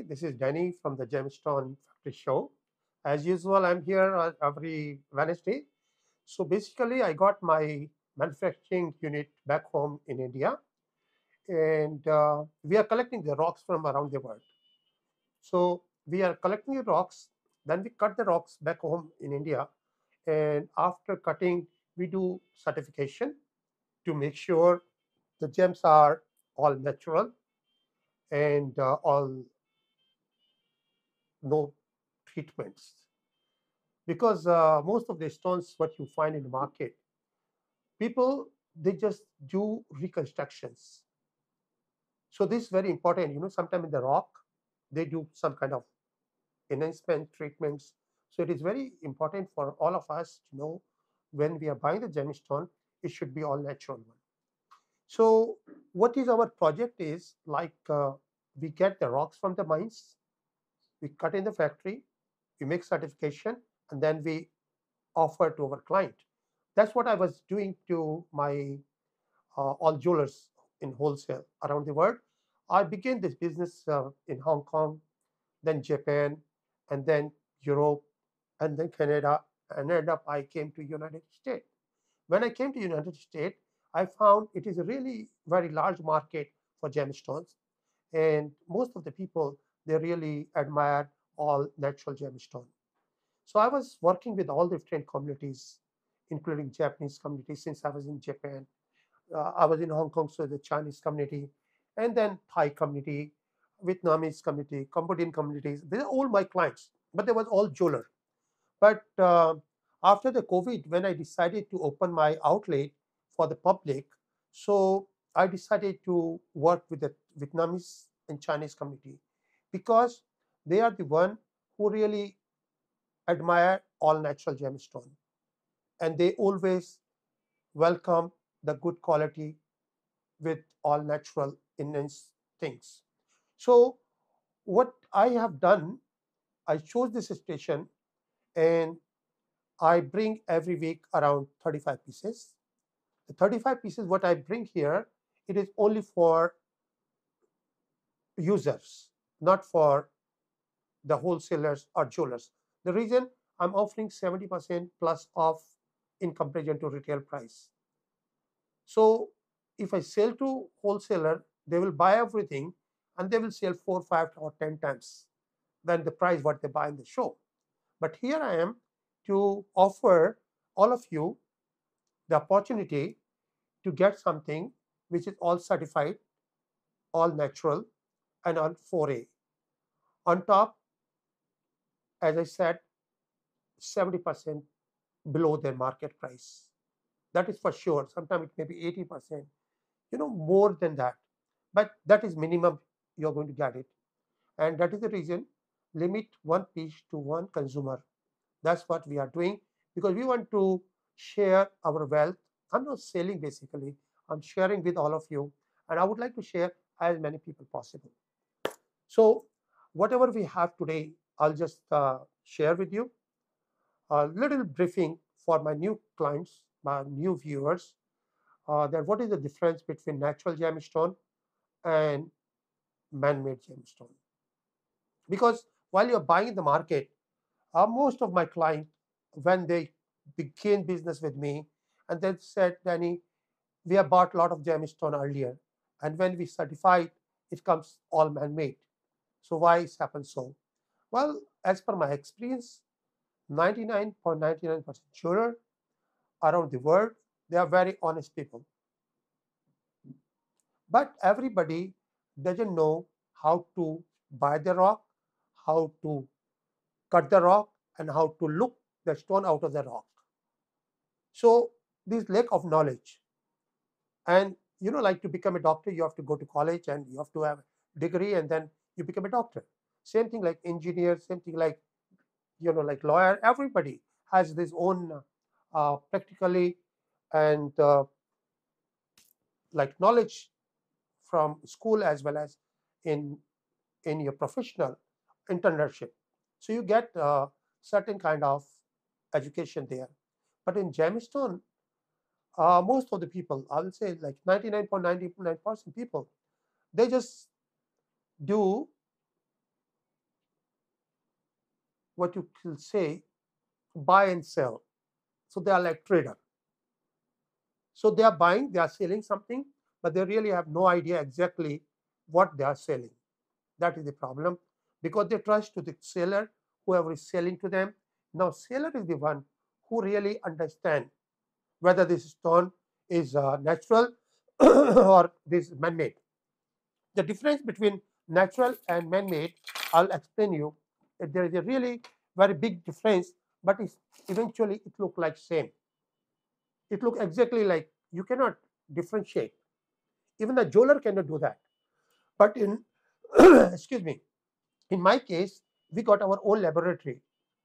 This is Danny from the Gemstone Factory Show. As usual, I'm here every Wednesday. So basically, I got my manufacturing unit back home in India, and we are collecting the rocks from around the world. So we are collecting the rocks, then we cut the rocks back home in India, and after cutting, we do certification to make sure the gems are all natural and all no treatments. Because most of the stones what you find in the market, people they just do reconstructions. So this is very important. Sometimes in the rock they do some kind of enhancement treatments. So it is very important for all of us to know when we are buying the gemstone, it should be all natural one. So what is our project is like, we get the rocks from the mines, we cut in the factory, we make certification, and then we offer to our client. That's what I was doing to my all jewelers in wholesale around the world. I began this business in Hong Kong, then Japan, and then Europe, and then Canada, and ended up I came to United States. When I came to United States, I found it is a really very large market for gemstones, and most of the people they really admire all natural gemstone. So I was working with all different communities, including Japanese community since I was in Japan. I was in Hong Kong, so the Chinese community, and then Thai community, Vietnamese community, Cambodian communities. These are all my clients, but they was all jeweler. But after the COVID, when I decided to open my outlet for the public, so I decided to work with the Vietnamese and Chinese community because they are the one who really admire all natural gemstone, and they always welcome the good quality with all natural enhanced things. So what I have done, I chose this station and I bring every week around 35 pieces. The 35 pieces what I bring here, it is only for users, not for the wholesalers or jewelers. The reason I'm offering 70% plus off in comparison to retail price. So if I sell to wholesaler, they will buy everything and they will sell 4, 5, or 10 times than the price what they buy in the show. But here I am to offer all of you the opportunity to get something which is all certified, all natural, and on 4A. On top, as I said, 70% below their market price. That is for sure. Sometimes it may be 80%, more than that. But that is minimum you're going to get it. And that is the reason limit one piece to one consumer. That's what we are doing because we want to share our wealth. I'm not selling basically, I'm sharing with all of you. And I would like to share as many people possible. So whatever we have today, I'll just share with you a little briefing for my new clients, my new viewers, that what is the difference between natural gemstone and man-made gemstone. Because while you're buying in the market, most of my clients, when they begin business with me, and they said, Danny, we have bought a lot of gemstone earlier, and when we certify it comes all man-made. So why it happens so? Well, as per my experience, 99.99% jeweler around the world, they are very honest people. But everybody doesn't know how to buy the rock, how to cut the rock, and how to look the stone out of the rock. So this lack of knowledge. And like to become a doctor, you have to go to college and you have to have a degree and then you become a doctor. Same thing like engineer, same thing like like lawyer. Everybody has this own practically and like knowledge from school as well as in your professional internship. So you get certain kind of education there. But in gemstone, most of the people, I will say like 99.99% people, they just do what you can say, buy and sell. So they are like trader. So they are buying, they are selling something, but they really have no idea exactly what they are selling. That is the problem, because they trust to the seller, whoever is selling to them. Now seller is the one who really understand whether this stone is natural or this man-made. The difference between natural and man-made, I'll explain you. There is a really very big difference, but it's eventually it look like same. It look exactly like, you cannot differentiate. Even the jeweler cannot do that. But in excuse me, in my case, we got our own laboratory,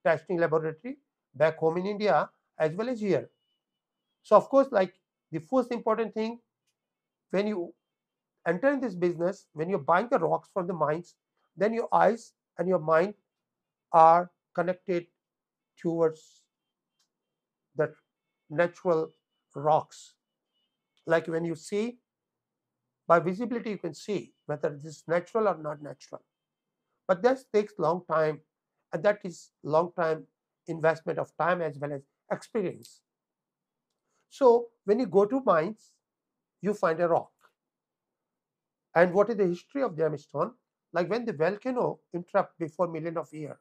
testing laboratory back home in India as well as here. So of course, like the first important thing, when you enter in this business, when you're buying the rocks from the mines, then your eyes and your mind are connected towards the natural rocks. Like when you see, by visibility, you can see whether this is natural or not natural. But that takes long time, and that is long time investment of time as well as experience. So when you go to mines, you find a rock. And what is the history of gemstone? Like when the volcano erupted before million of years,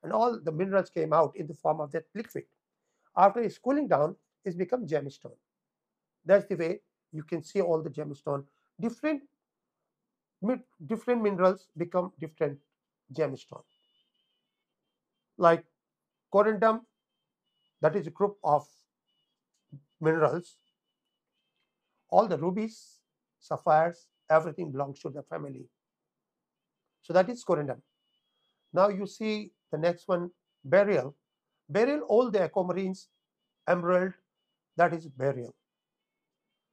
and all the minerals came out in the form of that liquid. After it's cooling down, it's become gemstone. That's the way you can see all the gemstone. Different different minerals become different gemstone. Like corundum, that is a group of minerals. All the rubies, sapphires, everything belongs to the family. So that is corundum. Now you see the next one, beryl. Beryl, all the aquamarines, emerald, that is beryl.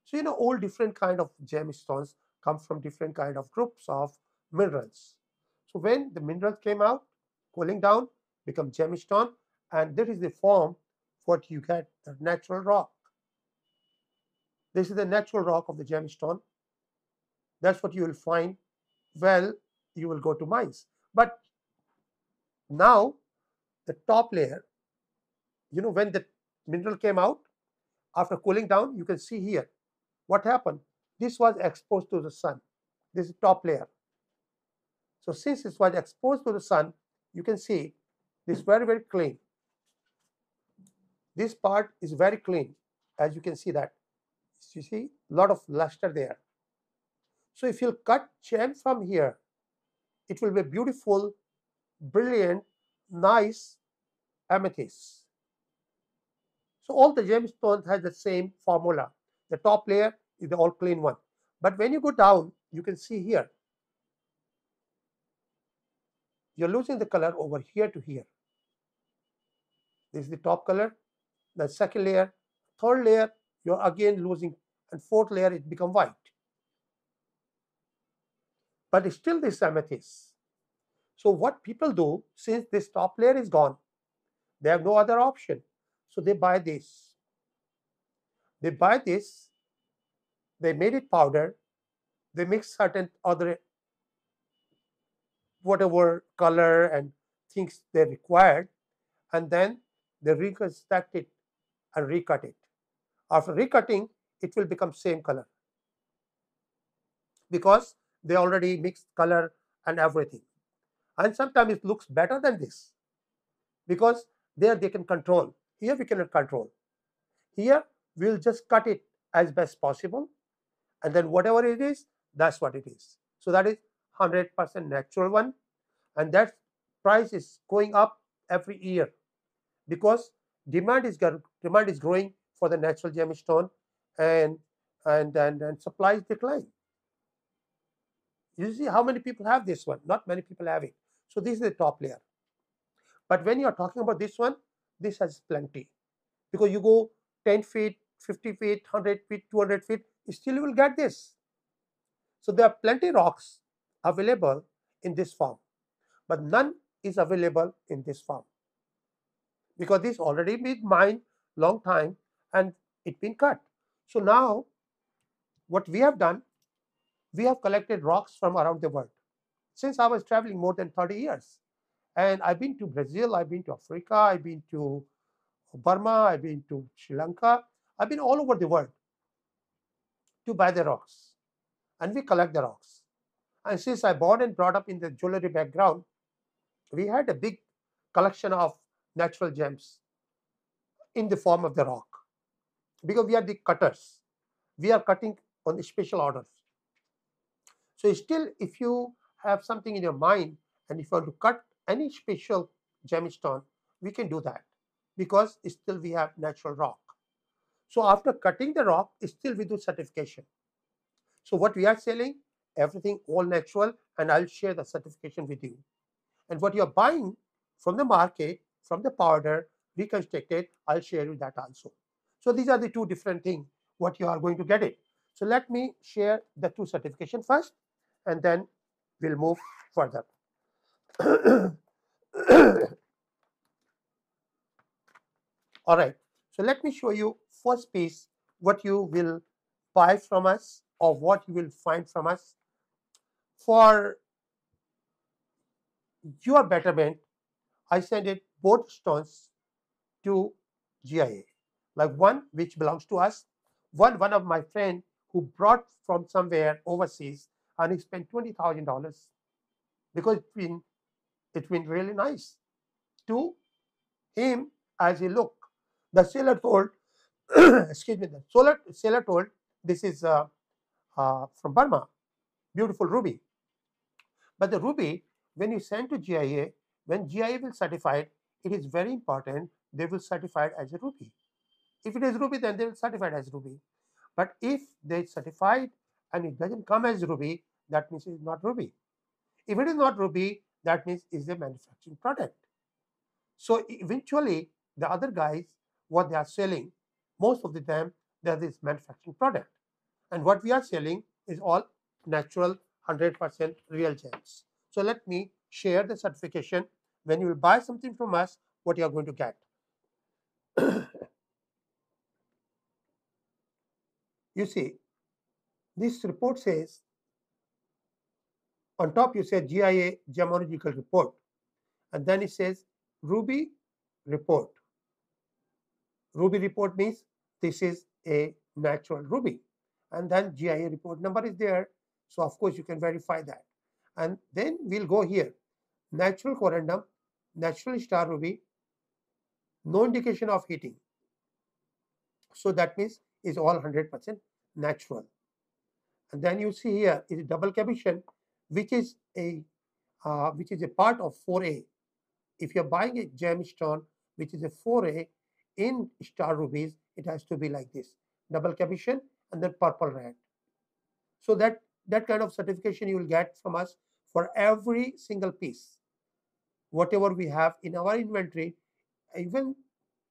So all different kind of gemstones come from different kind of groups of minerals. So when the minerals came out, cooling down, become gemstone, and that is the form what you get, the natural rock. This is the natural rock of the gemstone. That's what you will find. Well, you will go to mines. But now the top layer, when the mineral came out, after cooling down, you can see here what happened. This was exposed to the sun. This is top layer. So since it was exposed to the sun, you can see this very, very clean. This part is very clean, as you can see that. You see a lot of luster there. So if you cut gem from here, it will be beautiful, brilliant, nice amethyst. So all the gemstones has the same formula. The top layer is the all clean one. But when you go down, you can see here, you're losing the color over here to here. This is the top color, the second layer, third layer, you're again losing, and fourth layer, it become white. But it's still this amethyst. So what people do, since this top layer is gone, they have no other option. So they buy this. They buy this, they made it powder, they mix certain other whatever color and things they required, and then they reconstruct it and recut it. After recutting, it will become same color because they already mixed color and everything. And sometimes it looks better than this because there they can control. Here we cannot control. Here we'll just cut it as best possible, and then whatever it is, that's what it is. So that is 100% natural one, and that price is going up every year because demand is growing for the natural gemstone, and supply is declining. You see how many people have this one? Not many people have it. So this is the top layer. But when you are talking about this one, this has plenty because you go 10 feet, 50 feet, 100 feet, 200 feet, still you will get this. So there are plenty rocks available in this form, but none is available in this form because this already been mined long time and it been cut. So now what we have done, we have collected rocks from around the world. Since I was traveling more than 30 years, And I've been to Brazil, I've been to Africa, I've been to Burma, I've been to Sri Lanka, I've been all over the world to buy the rocks, and we collect the rocks. And since I born and brought up in the jewelry background, we had a big collection of natural gems in the form of the rock, because we are the cutters. We are cutting on special orders. So still, if you have something in your mind and if you want to cut any special gemstone, we can do that, because still we have natural rock. So after cutting the rock, still we do certification. So what we are selling, everything all natural, and I'll share the certification with you. And what you're buying from the market, from the powder, reconstructed, I'll share you that also. So these are the two different things what you are going to get it. So let me share the two certification first, and then we'll move further. All right. So let me show you first piece what you will buy from us or what you will find from us. For your betterment, I send it both stones to GIA, like one which belongs to us, one of my friend who brought from somewhere overseas, and he spent $20,000 because it's been really nice to him. As he looked, the seller told, excuse me, the seller told, this is from Burma, beautiful ruby. But the ruby, when you send to GIA, when GIA will certify it, it is very important they will certify it as a ruby. If it is ruby, then they will certify it as ruby. But if they certify it and it doesn't come as ruby, that means it is not ruby. If it is not ruby, that means it's a manufacturing product. So eventually, the other guys, what they are selling, most of the time, there is manufacturing product. And what we are selling is all natural, 100% real gems. So let me share the certification. When you will buy something from us, what you are going to get. You see, this report says, on top you say GIA gemological report, and then it says Ruby report. Ruby report means this is a natural ruby, and then GIA report number is there. So of course you can verify that. And then we'll go here, natural corundum, natural star ruby, no indication of heating. So that means it's all 100% natural. And then you see here is double cabochon, which is a part of 4A. If you're buying a gemstone which is a 4A in star rubies, it has to be like this, double cabochon and then purple red. So that kind of certification you will get from us for every single piece. Whatever we have in our inventory, even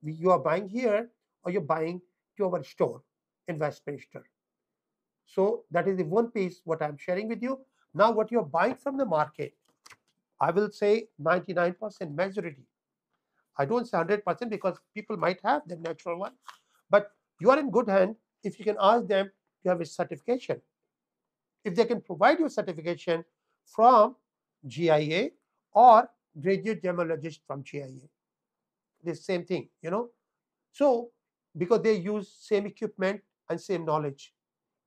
you are buying here or you're buying to our store in Westminster. So that is the one piece what I'm sharing with you. Now what you're buying from the market, I will say 99% majority. I don't say 100% because people might have the natural one, but you are in good hand if you can ask them to have a certification. If they can provide you certification from GIA or graduate gemologist from GIA, the same thing, So because they use same equipment and same knowledge.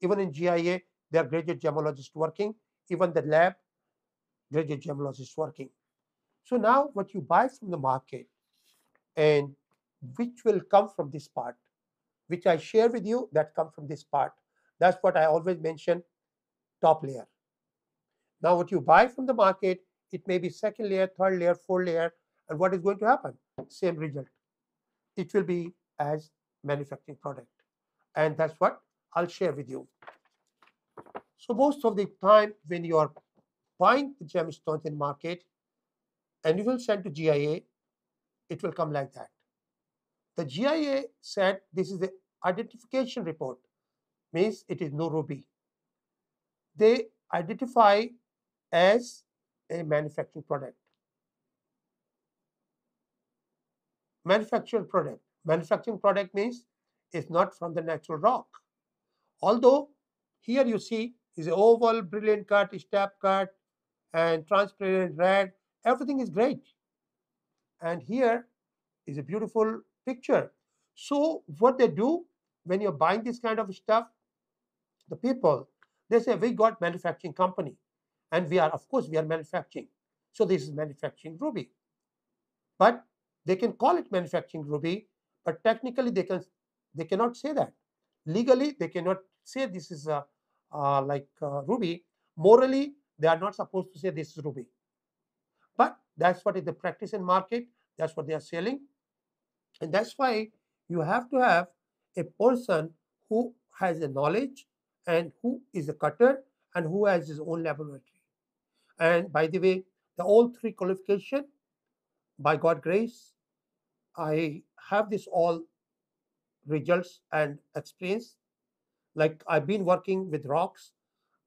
Even in GIA, there are graduate gemologists working. Even the lab, graduate gemologists working. So now what you buy from the market and which will come from this part, which I share with you, that come from this part. That's what I always mention, top layer. Now what you buy from the market, it may be second layer, third layer, fourth layer, and what is going to happen? Same result. It will be as manufacturing product. And that's what I'll share with you. So most of the time when you are buying the gemstones in market and you will send to GIA, it will come like that. The GIA said this is the identification report, means it is no ruby. They identify as a manufacturing product. Manufactured product. Manufacturing product means it's not from the natural rock. Although here you see is oval, brilliant cut, step cut, and transparent red. Everything is great. And here is a beautiful picture. So what they do when you're buying this kind of stuff, the people, they say, we got manufacturing company, and we are, of course, we are manufacturing. So this is manufacturing ruby. But they can call it manufacturing ruby, but technically they cannot say that. Legally, they cannot say this is ruby. Morally, they are not supposed to say this is ruby. But that's what is the practice in market. That's what they are selling. And that's why you have to have a person who has a knowledge and who is a cutter and who has his own laboratory. And by the way, the all three qualification, by God grace, I have this all results and experience. Like I've been working with rocks,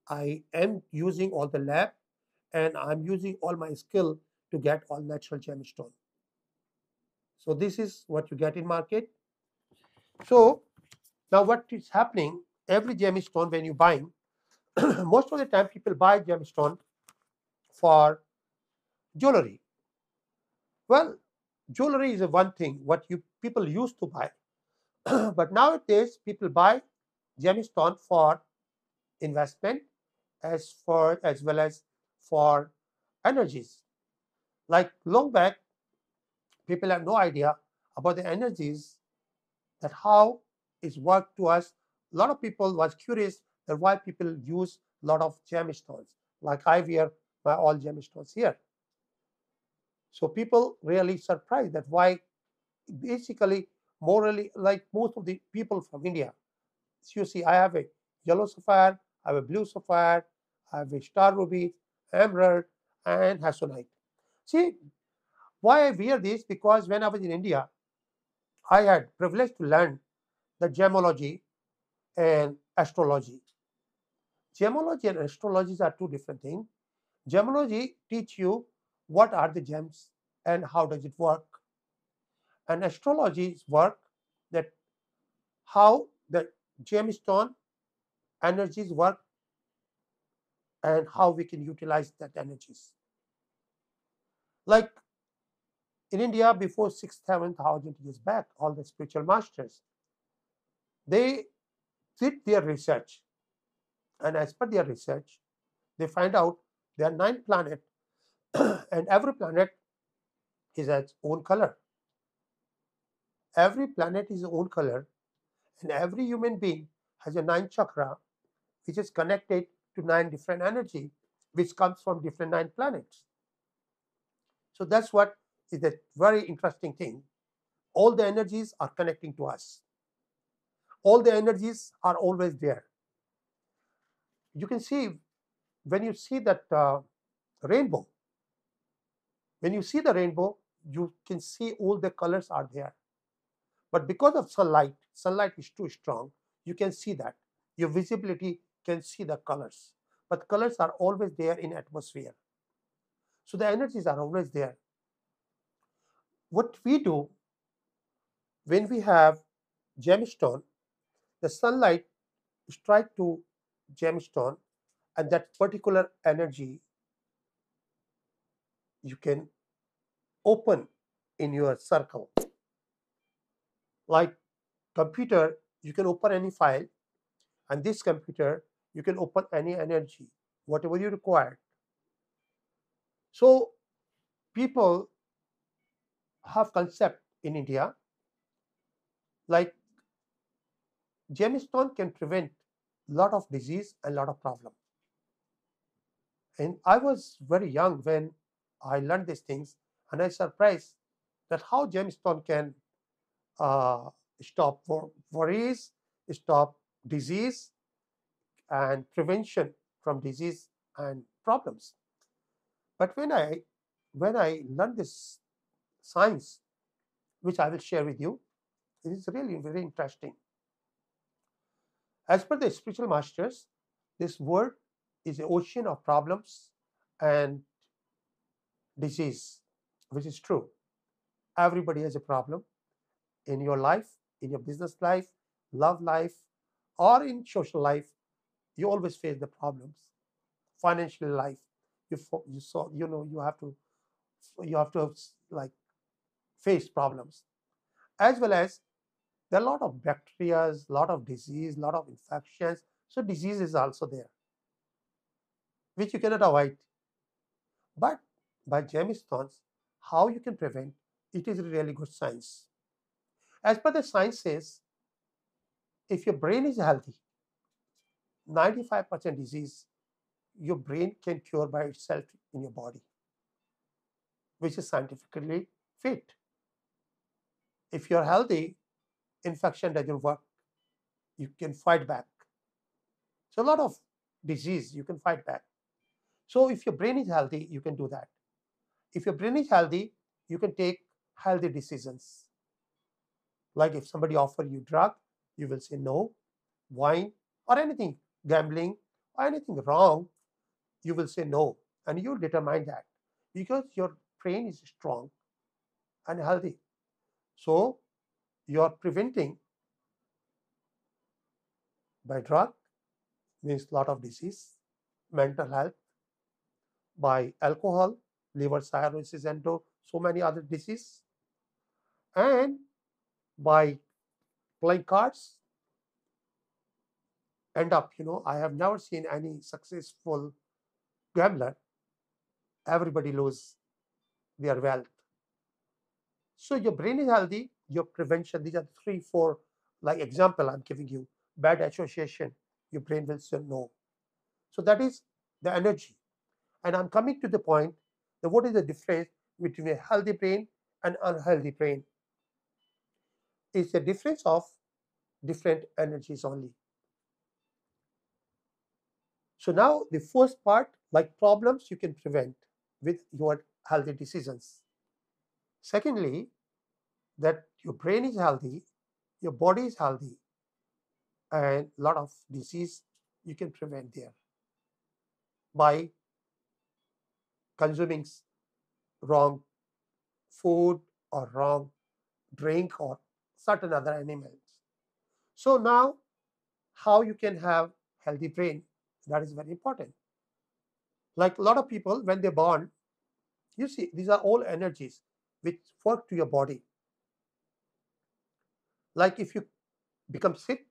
I am using all the lab, and I'm using all my skill to get all natural gemstone. So this is what you get in market. So now what is happening, every gemstone when you buying, most of the time people buy gemstone for jewelry. Well, jewelry is a one thing what you people used to buy. But nowadays people buy gemstone for investment as well as for energies. Like long back, people have no idea about the energies, that how it's worked to us. A lot of people was curious that why people use a lot of gemstones. Like I wear my all gemstones here. So people really surprised that why basically morally, like most of the people from India. So you see, I have a yellow sapphire, I have a blue sapphire, I have a star ruby, emerald, and hasonite. See, why I wear this? Because when I was in India, I had privilege to learn the gemology and astrology. Gemology and astrology are two different things. Gemology teach you what are the gems and how does it work. And astrology work that how the gemstone energies work and how we can utilize that energies. Like in India, before 6,000-7,000 years back, all the spiritual masters, they did their research. And as per their research, they find out there are 9 planets, and every planet is its own color. Every planet is its own color, and every human being has a 9 chakra, which is connected to 9 different energy, which comes from different 9 planets. So that's what is a very interesting thing. All the energies are connecting to us. All the energies are always there. You can see when you see that rainbow, when you see the rainbow, you can see all the colors are there. But because of sunlight is too strong, you can see that. Your visibility can see the colors. But colors are always there in atmosphere. So the energies are always there. What we do when we have gemstone, the sunlight strike to gemstone, and that particular energy you can open in your circle. Like computer, you can open any file, and this computer, you can open any energy, whatever you require. So people have concept in India, like gemstone can prevent a lot of disease and a lot of problem. And I was very young when I learned these things, and I surprised that how gemstone can uh, stop worries, stop disease, and prevention from disease and problems. But when I learned this science, which I will share with you, it is really very interesting. As per the spiritual masters, this world is an ocean of problems and disease, which is true. Everybody has a problem in your life, in your business life, love life, or in social life. You always face the problems. Financial life, you saw, you know, you have to like face problems, as well as there are a lot of bacteria, a lot of disease, a lot of infections. So disease is also there, which you cannot avoid. But by gemstones, how you can prevent, it is really good science. As per the science says, if your brain is healthy, 95% disease your brain can cure by itself in your body, which is scientifically fit. If you're healthy, infection doesn't work. You can fight back. So a lot of disease you can fight back. So if your brain is healthy, you can do that. If your brain is healthy, you can take healthy decisions. Like if somebody offer you drug, you will say no. Wine or anything, gambling or anything wrong, you will say no, and you determine that because your brain is strong and healthy. So you are preventing by drug, means lot of disease, mental health, by alcohol, liver cirrhosis, and so many other disease, and by playing cards. End up, I have never seen any successful gambler. Everybody lose their wealth. So your brain is healthy, your prevention, these are 3, 4, like example I'm giving you. Bad association, your brain will say no. So that is the energy. And I'm coming to the point that what is the difference between a healthy brain and unhealthy brain? It's a difference of different energies only. So now the first part, like problems you can prevent with your healthy decisions. Secondly, that your brain is healthy, your body is healthy, and a lot of disease you can prevent there by consuming wrong food or wrong drink or certain other animals. So now how you can have healthy brain, that is very important. Like a lot of people when they born, you see these are all energies which work to your body. Like if you become sick,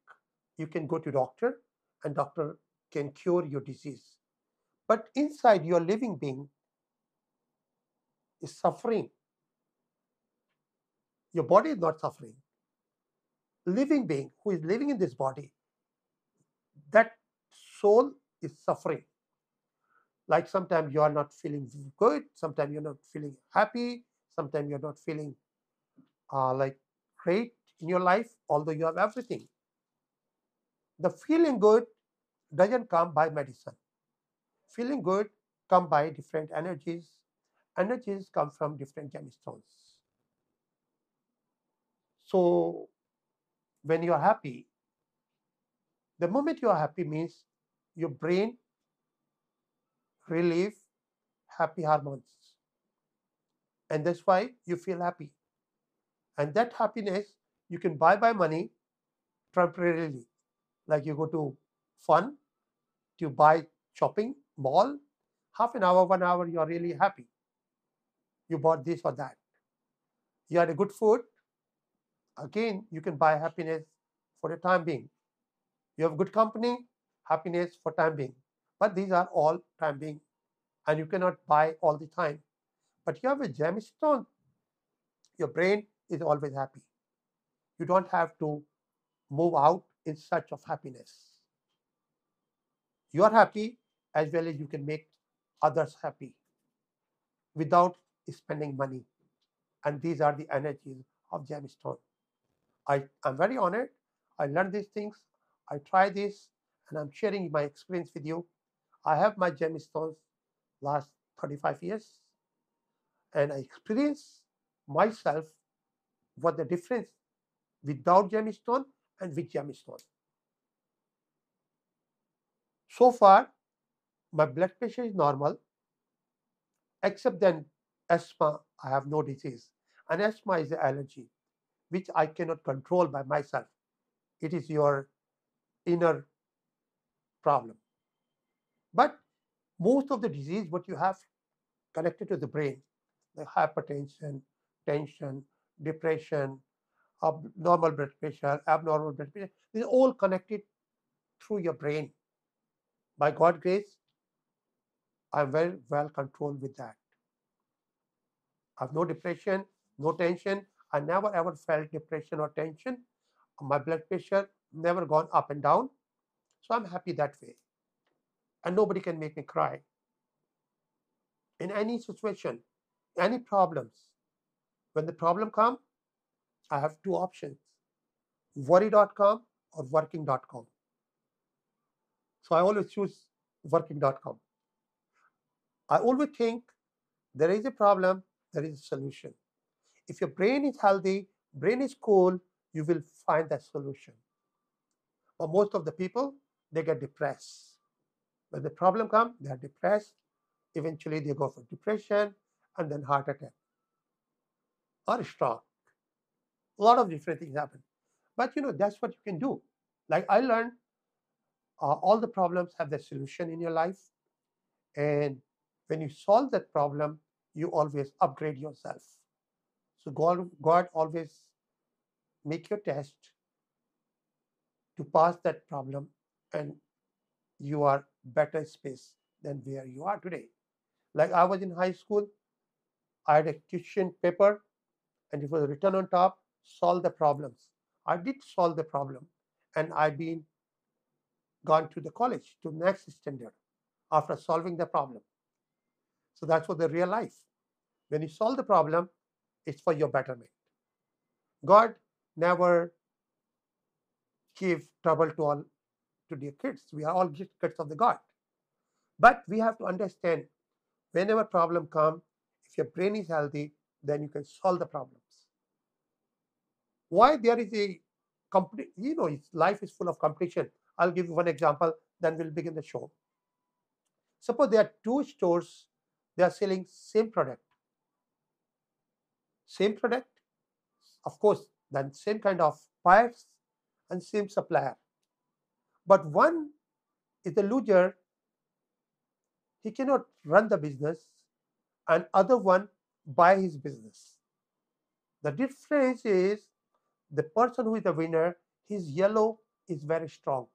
you can go to doctor and doctor can cure your disease. But inside your living being is suffering. Your body is not suffering. Living being who is living in this body, that soul is suffering. Like sometimes you are not feeling good, sometimes you're not feeling happy, sometimes you're not feeling like great in your life, although you have everything. The feeling good doesn't come by medicine. Feeling good come by different energies. Energies come from different gemstones. So when you are happy, the moment you are happy means your brain relieve happy hormones, and that's why you feel happy. And that happiness you can buy by money temporarily. Like you go to fun, to buy shopping mall, half an hour, 1 hour, you are really happy. You bought this or that. You had a good food, again you can buy happiness for the time being. You have good company, happiness for time being. But these are all time being, and you cannot buy all the time. But you have a gemstone, your brain is always happy. You don't have to move out in search of happiness. You are happy as well as you can make others happy without spending money. And these are the energies of gemstone. I'm very honored. I learned these things. I try this and I'm sharing my experience with you. I have my gemstones last 35 years and I experience myself what the difference without gemstone and with gemstone. So far, my blood pressure is normal, except then asthma, I have no disease. And asthma is an allergy, which I cannot control by myself. It is your inner problem. But most of the disease, what you have connected to the brain, the hypertension, tension, depression, abnormal blood pressure, abnormal blood pressure. These are all connected through your brain. By God's grace, I'm very well controlled with that. I have no depression, no tension. I never ever felt depression or tension. My blood pressure never gone up and down. So I'm happy that way. And nobody can make me cry. In any situation, any problems, when the problem comes, I have two options, worry.com or working.com. So I always choose working.com. I always think there is a problem, there is a solution. If your brain is healthy, brain is cool, you will find that solution. But most of the people, they get depressed. When the problem comes, they are depressed. Eventually, they go for depression and then heart attack or stroke. A lot of different things happen. But that's what you can do. Like I learned, all the problems have their solution in your life. And when you solve that problem, you always upgrade yourself. So God always make your test to pass that problem, and you are better space than where you are today. Like I was in high school, I had a question paper, and it was written on top, solve the problems. I did solve the problem, and I've been gone to the college to next standard after solving the problem. So that's what the real life. When you solve the problem, it's for your betterment. God never give trouble to their kids. We are all kids of the God. But we have to understand, whenever problem come, if your brain is healthy, then you can solve the problems. Why there is a life is full of competition. I'll give you one example, then we'll begin the show. Suppose there are two stores, they are selling same product. Same product, of course, then same kind of buyers and same supplier. But one is the loser, he cannot run the business, and other one buy his business. The difference is the person who is the winner, his yellow is very strong.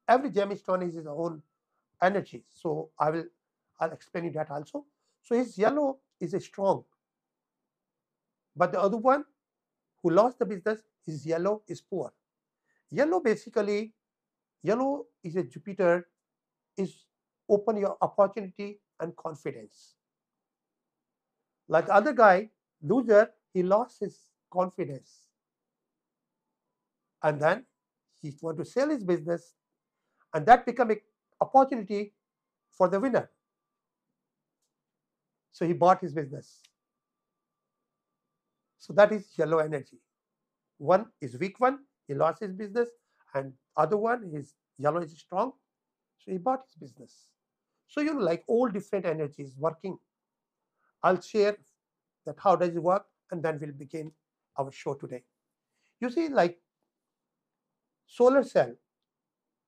Every gemstone is his own energy. So I'll explain you that also. So his yellow is strong. But the other one who lost the business, his yellow is poor. Yellow basically, yellow is a Jupiter, is open your opportunity and confidence. Like the other guy, loser, he lost his confidence. And then he want to sell his business, and that become an opportunity for the winner. So he bought his business. So that is yellow energy. One is weak one, he lost his business, and other one, his yellow is strong, so he bought his business. So like all different energies working. I'll share that how does it work, and then we'll begin our show today. You see, like solar cell,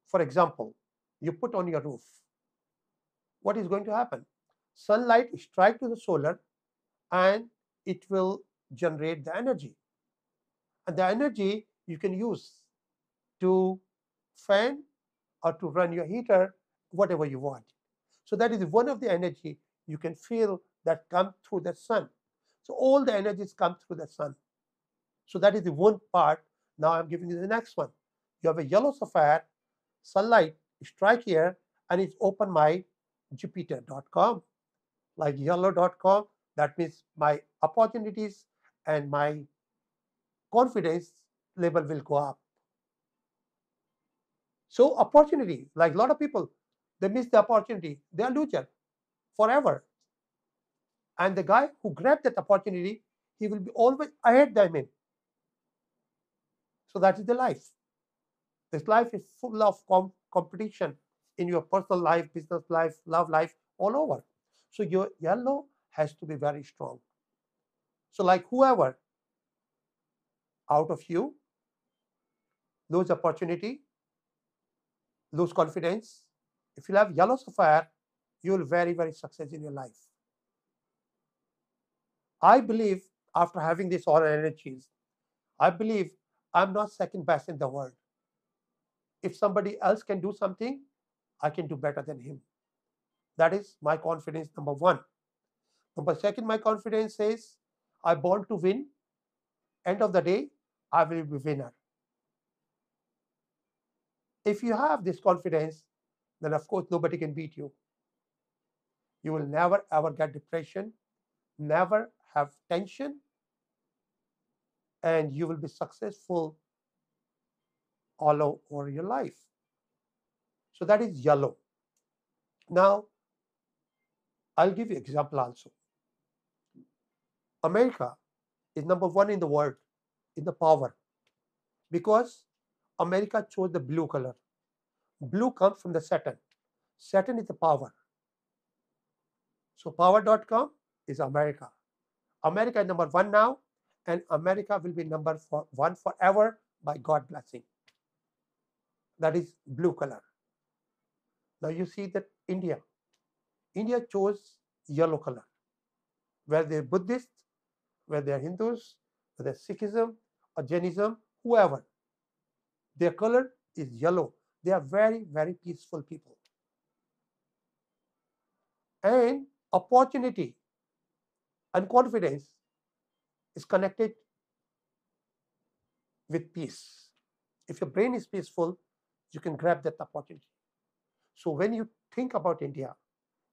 for example, you put on your roof. What is going to happen? Sunlight strike to the solar, and it will generate the energy. And the energy you can use to fan or to run your heater, whatever you want. So that is one of the energy you can feel that come through the sun. So all the energies come through the sun. So that is the one part. Now I'm giving you the next one. You have a yellow sapphire, sunlight strike here, and it's open my Jupiter.com, like yellow.com. That means my opportunities and my confidence level will go up. So opportunity, like a lot of people, they miss the opportunity. They are loser forever. And the guy who grabbed that opportunity, he will be always ahead them in. So that is the life. This life is full of competition in your personal life, business life, love life, all over. So your yellow has to be very strong. So like whoever out of you lose opportunity, lose confidence, if you have yellow sapphire, you will very, very success in your life. I believe after having these all energies, I believe I'm not second best in the world. If somebody else can do something, I can do better than him. That is my confidence, number one. Number second, my confidence says I'm born to win. End of the day, I will be winner. If you have this confidence, then of course nobody can beat you. You will never ever get depression, never have tension, and you will be successful all over your life. So that is yellow. Now, I'll give you an example also. America is number one in the world in the power because America chose the blue color. Blue comes from the Saturn. Saturn is the power. So power.com is America. America is number one now, and America will be number one forever by God blessing. That is blue color. Now you see that India chose yellow color. Whether they're Buddhist, whether they're Hindus, whether Sikhism or Jainism, whoever, their color is yellow. They are very, very peaceful people. And opportunity and confidence is connected with peace. If your brain is peaceful, you can grab that opportunity. So when you think about India,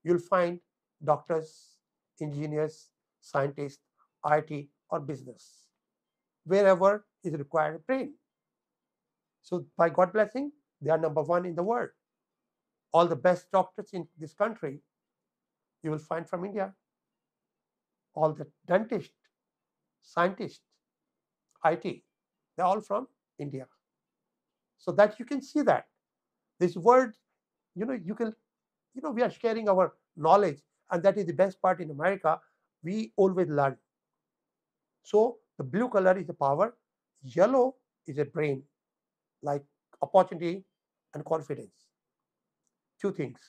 you'll find doctors, engineers, scientists, IT, or business. Wherever is required a brain. So by God blessing, they are number one in the world. All the best doctors in this country, you will find from India. All the dentists, scientists, IT, they're all from India. So that you can see that this world, you can, we are sharing our knowledge, and that is the best part in America. We always learn. So the blue color is the power, yellow is a brain, like opportunity and confidence. Two things.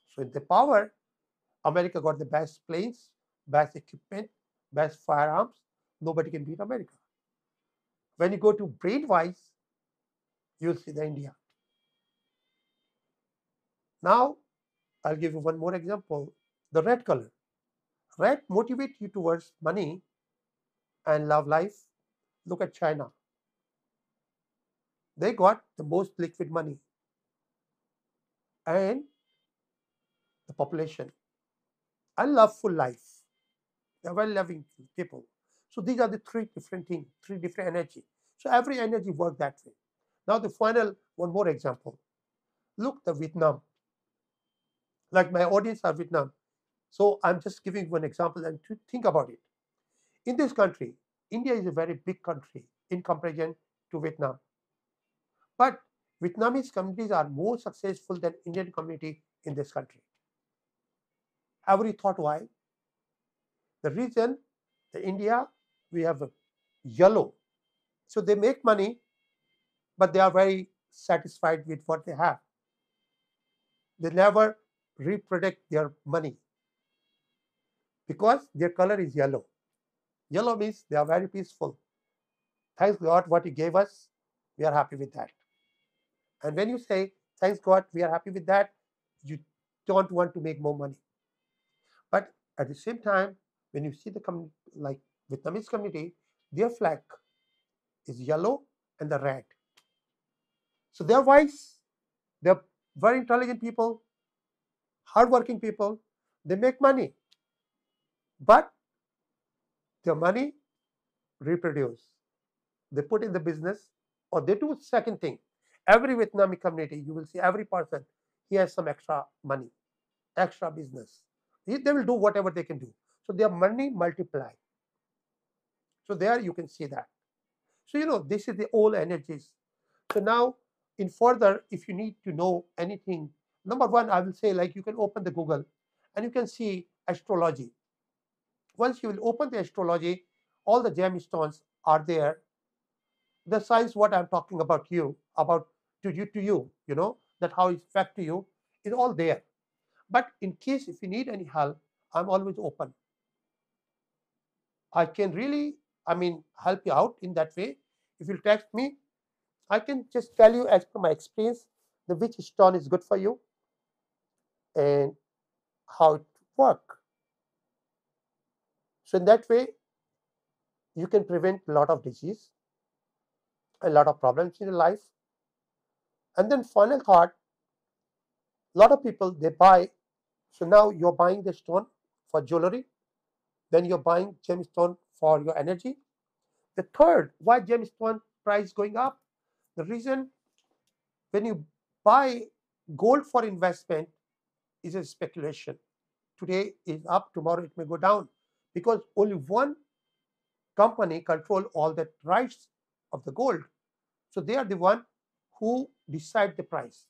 So in the power, America got the best planes, best equipment, best firearms. Nobody can beat America. When you go to brain-wise, you'll see the India. Now, I'll give you one more example. The red color. Red motivates you towards money and love life. Look at China. They got the most liquid money and the population. I love full life. They're very loving people. So these are the three different things, three different energy. So every energy works that way. Now the final, one more example. Look, the Vietnam. Like my audience are Vietnam. So I'm just giving one example and to think about it. In this country, India is a very big country in comparison to Vietnam. But Vietnamese communities are more successful than Indian community in this country. Have you thought why? The reason, the India, we have a yellow. So they make money, but they are very satisfied with what they have. They never reproduce their money because their color is yellow. Yellow means they are very peaceful. Thanks God what He gave us, we are happy with that. And when you say, thanks God, we are happy with that, you don't want to make more money. But at the same time, when you see the like Vietnamese community, their flag is yellow and the red. So they're wise, they're very intelligent people, hardworking people, they make money. But their money reproduce. They put in the business or they do second thing. Every Vietnamese community, you will see every person, he has some extra money, extra business. They will do whatever they can do. So their money multiply. So there you can see that. So this is the all energies. So now in further, if you need to know anything, number one, I will say, like, you can open the Google and you can see astrology. Once you will open the astrology, all the gemstones are there. The science what I'm talking about to you, that how it affect to you is all there. But in case if you need any help, I'm always open. I can really, help you out in that way. If you text me, I can just tell you as per my experience the which stone is good for you and how it work. So in that way, you can prevent a lot of disease, a lot of problems in your life. And then final thought, a lot of people they buy. So now you're buying the stone for jewelry, then you're buying gemstone for your energy. The third, why gemstone price going up? The reason when you buy gold for investment is a speculation. Today is up, tomorrow it may go down because only one company control all the rights of the gold. So they are the one who decide the price.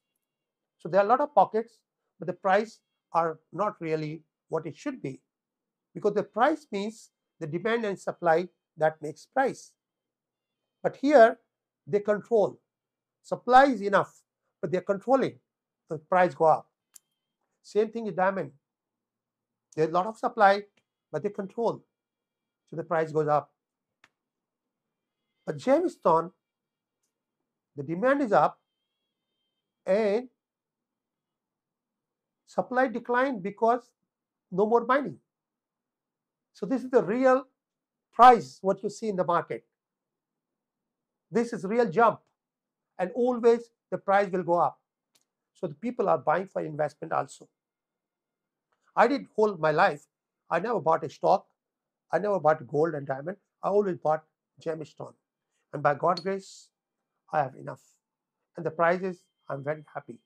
So there are a lot of pockets, but the price are not really what it should be because the price means the demand and supply that makes price. But here they control. Supply is enough, but they're controlling. The price go up. Same thing with diamond. There's a lot of supply, but they control. So the price goes up. But gemstone, the demand is up and supply declined because no more mining. So this is the real price, what you see in the market. This is real jump. And always the price will go up. So the people are buying for investment also. I did whole my life. I never bought a stock. I never bought gold and diamond. I always bought gemstone. And by God's grace, I have enough. And the prices, I'm very happy.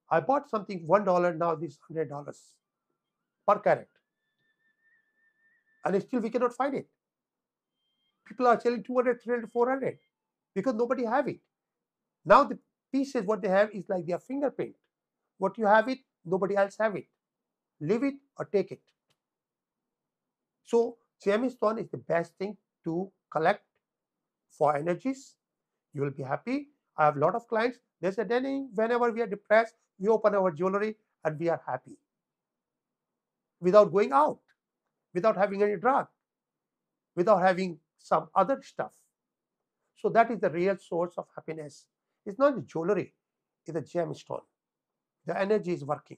I bought something $1, now this $100 per carat. And still we cannot find it. People are selling 200, 300, 400 because nobody have it. Now the pieces, what they have is like their fingerprint. What you have it, nobody else have it. Leave it or take it. So gemstone is the best thing to collect for energies. You will be happy. I have a lot of clients. They said, Danny, whenever we are depressed, we open our jewelry and we are happy without going out, without having any drug, without having some other stuff. So that is the real source of happiness. It's not the jewelry, it's a gemstone. The energy is working.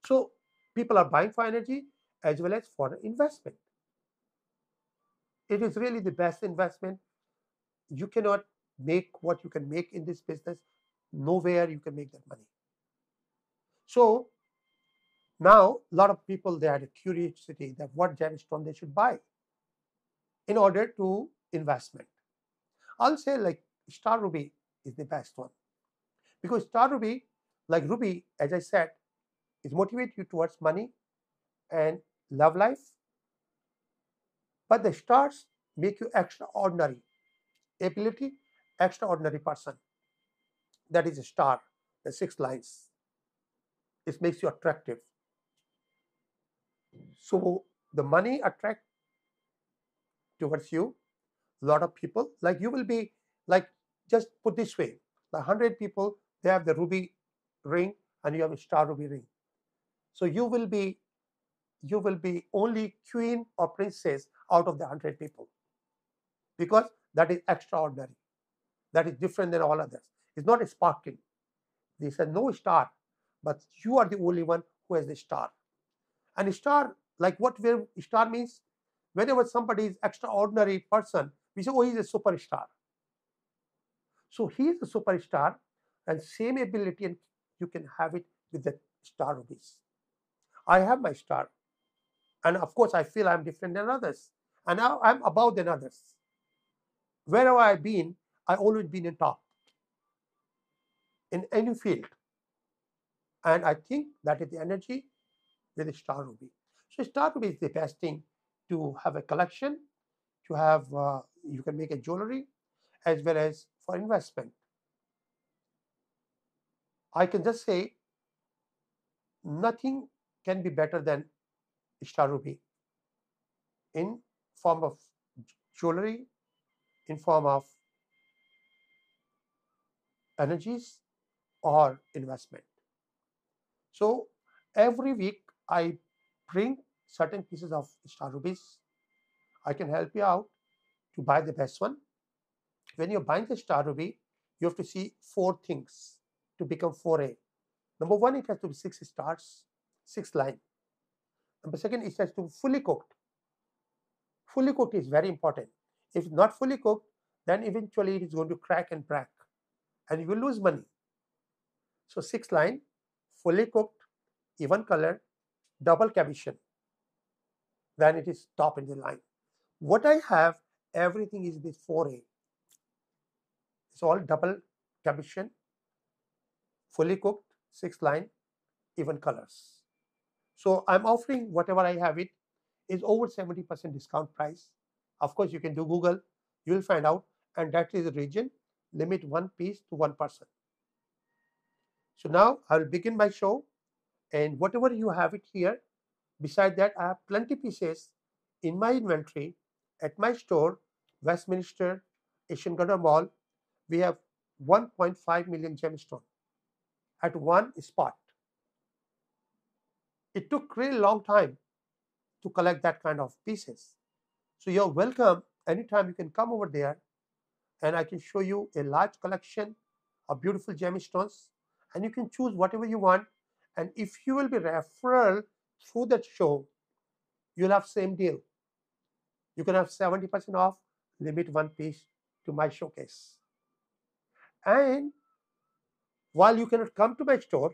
So people are buying for energy as well as for investment. It is really the best investment. You cannot make what you can make in this business. Nowhere you can make that money. So now a lot of people, they had a curiosity that what gemstone they should buy in order to investment. I'll say like star ruby is the best one because star ruby, like ruby, as I said, it motivates you towards money and love life. But the stars make you extraordinary ability, extraordinary person. That is a star, the 6 lines. It makes you attractive. So the money attract towards you. A lot of people, like you will be like, just put this way, the 100 people, they have the ruby ring and you have a star ruby ring. So you will be only queen or princess out of the 100 people because that is extraordinary. That is different than all others. It's not a sparkling. They said no star, but you are the only one who has the star. And a star, like what star means, whenever somebody is extraordinary person, we say, oh, he's a superstar. So he is a superstar, and same ability, and you can have it with the star rubies. I have my star, and of course, I feel I'm different than others, and now I'm above than others. Wherever I've been, I've always been in top in any field, and I think that is the energy with the star ruby. So star ruby is the best thing to have a collection, to have you can make a jewelry as well as for investment. I can just say nothing can be better than star ruby in form of jewelry, in form of energies or investment. So every week I bring certain pieces of star rubies. I can help you out to buy the best one. When you're buying the star ruby, you have to see 4 things to become 4A. Number 1, it has to be 6 stars, 6 line. Number 2, it has to be fully cooked. Fully cooked is very important. If it's not fully cooked, then eventually it is going to crack and break, and you will lose money. So 6 line, fully cooked, even color, double cabochon, then it is top in the line. What I have, everything is this 4A. It's all double cabochon, fully cooked, 6 line, even colors. So I'm offering whatever I have it is over 70% discount price. Of course, you can do Google, you will find out, and that is the region, limit 1 piece to 1 person. So now I will begin my show, and whatever you have it here, beside that I have plenty pieces in my inventory at my store, Westminster, Asian Garden Mall. We have 1.5 million gemstones at one spot. It took really long time to collect that kind of pieces. So you're welcome. Anytime you can come over there, and I can show you a large collection of beautiful gemstones, and you can choose whatever you want. And if you will be referral through that show, you'll have same deal. You can have 70% off, limit 1 piece to my showcase. And while you cannot come to my store,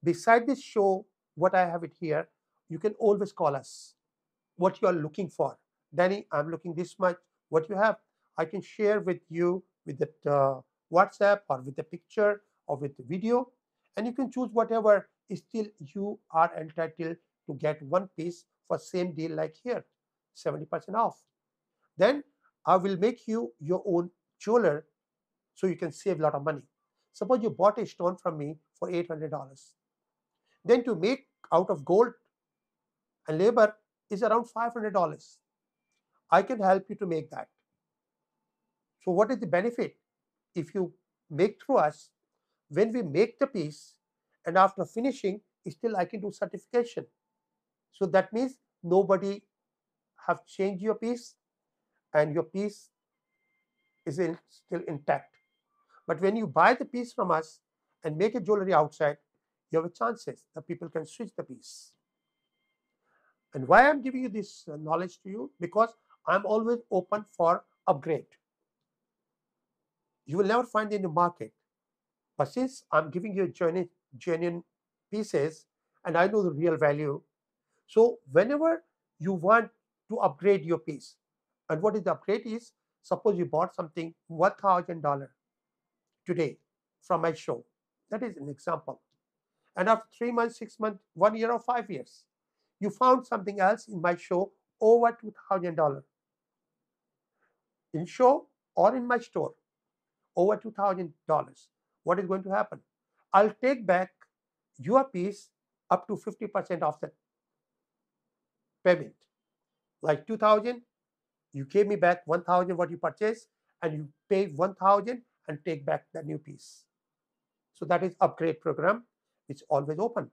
beside this show, what I have it here, you can always call us. What you are looking for. Danny, I'm looking this much. What you have, I can share with you with the WhatsApp or with the picture or with the video. And you can choose whatever. Still, you are entitled to get 1 piece for same deal like here, 70% off. Then I will make you your own jeweler so you can save a lot of money. Suppose you bought a stone from me for $800. Then to make out of gold and labor is around $500. I can help you to make that. So what is the benefit if you make through us? When we make the piece and after finishing, still I can do certification. So that means nobody have changed your piece and your piece is still intact. But when you buy the piece from us and make a jewelry outside, you have a chances that people can switch the piece. And why I'm giving you this knowledge to you? Because I'm always open for upgrade. You will never find in the market. But since I'm giving you genuine pieces and I know the real value, so whenever you want to upgrade your piece, and what is the upgrade is, suppose you bought something $1,000 today from my show. That is an example. And after 3 months, 6 months, 1 year, or 5 years, you found something else in my show over $2,000. In show or in my store, over $2,000. What is going to happen? I'll take back your piece up to 50% of the payment. Like 2,000, you gave me back 1,000 what you purchased, and you pay 1,000 and take back the new piece. So that is upgrade program. It's always open.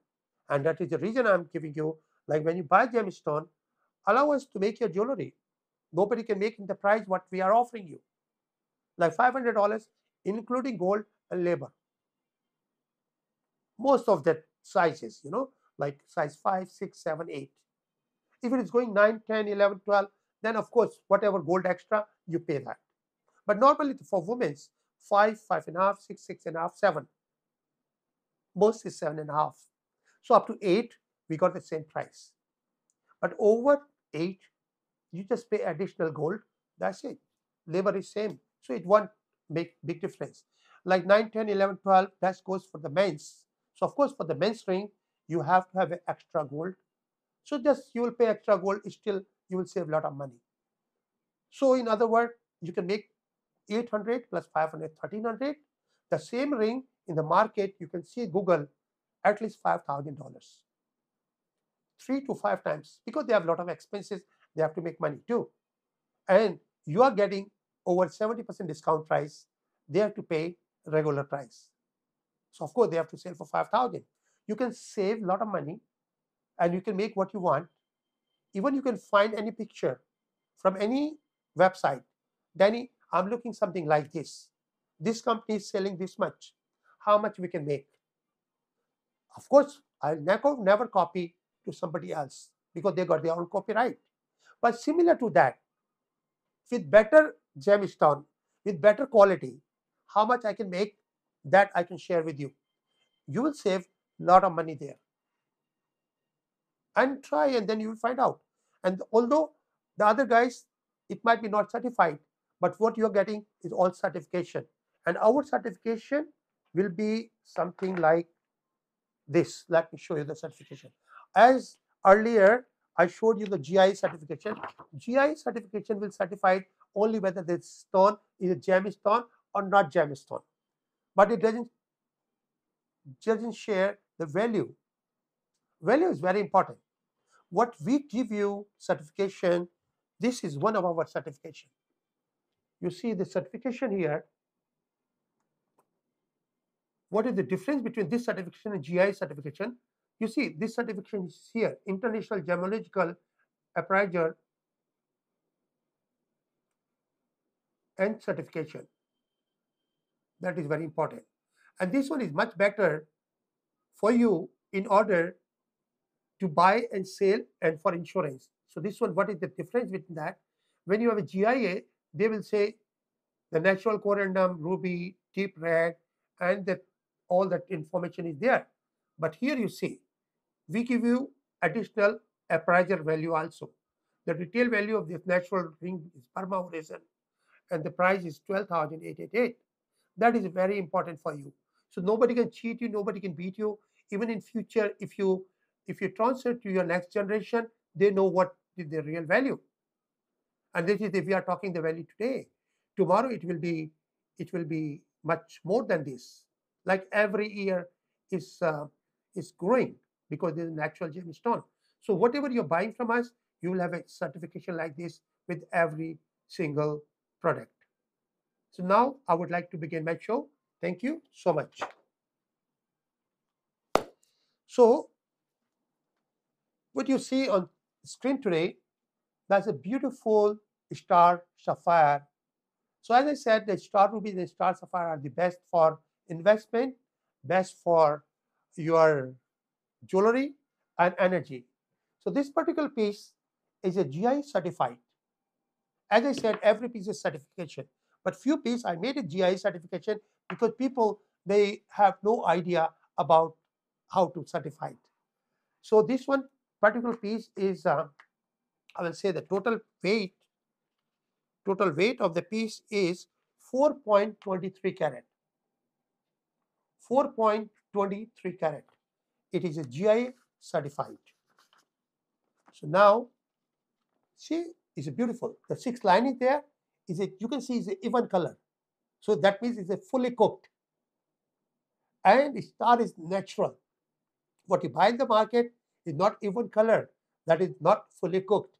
And that is the reason I'm giving you, like when you buy gemstone, allow us to make your jewelry. Nobody can make in the price what we are offering you. Like $500, including gold and labor. Most of the sizes, like size 5, 6, 7, 8. If it is going 9, 10, 11, 12, then of course, whatever gold extra, you pay that. But normally for women's, 5, 5.5, 6, 6.5, 7. Most is 7.5. So up to 8, we got the same price. But over 8, you just pay additional gold. That's it. Labor is same. So it won't make big difference. Like 9, 10, 11, 12, that goes for the men's. So of course, for the men's ring, you have to have an extra gold. So just you will pay extra gold, still you will save a lot of money. So in other words, you can make 800 plus 500, 1,300. The same ring in the market, you can see Google, at least $5,000. 3 to 5 times, because they have a lot of expenses, they have to make money too. And you are getting over 70% discount price, they have to pay regular price. So of course, they have to sell for 5,000. You can save a lot of money and you can make what you want. Even you can find any picture from any website, Danny, I'm looking something like this. This company is selling this much. How much we can make? Of course, I'll never copy to somebody else because they got their own copyright. But similar to that, with better gemstone, with better quality, how much I can make, that I can share with you. You will save a lot of money there. And try, and then you will find out. And although the other guys, it might be not certified, but what you're getting is all certification. And our certification will be something like this. Let me show you the certification. As earlier, I showed you the GIA certification. GIA certification will certify only whether this stone is a gemstone or not gemstone. But it doesn't share the value. Value is very important. What we give you certification, this is one of our certification. You see the certification here. What is the difference between this certification and GI certification? You see this certification is here, International Gemological Appraiser and certification. That is very important. And this one is much better for you in order to buy and sell and for insurance. So this one, what is the difference between that? When you have a GIA, they will say the natural corundum, ruby, deep red, and that all that information is there. But here you see, we give you additional appraiser value also. The retail value of this natural ring is Burma origin, and the price is 12,888. That is very important for you. So nobody can cheat you, nobody can beat you. Even in future, if you transfer to your next generation, they know what is the real value. And this is if we are talking the value today. Tomorrow it will be much more than this. Like every year is growing because there is natural gemstone. So whatever you're buying from us, you will have a certification like this with every single product. So now I would like to begin my show. Thank you so much. So what you see on screen today, that's a beautiful star sapphire. So as I said, the star ruby and the star sapphire are the best for investment, best for your jewelry and energy. So this particular piece is a GI certified. As I said, every piece is certification, but few pieces I made a GI certification because people, they have no idea about how to certify it. So this one particular piece is, I will say the total weight of the piece is 4.23 carat. 4.23 carat. It is a GI certified. So now, see, it's beautiful. The 6 line is there. You can see it's an even color. So that means it's a fully cooked. And the star is natural. What you buy in the market is not even colored. That is not fully cooked.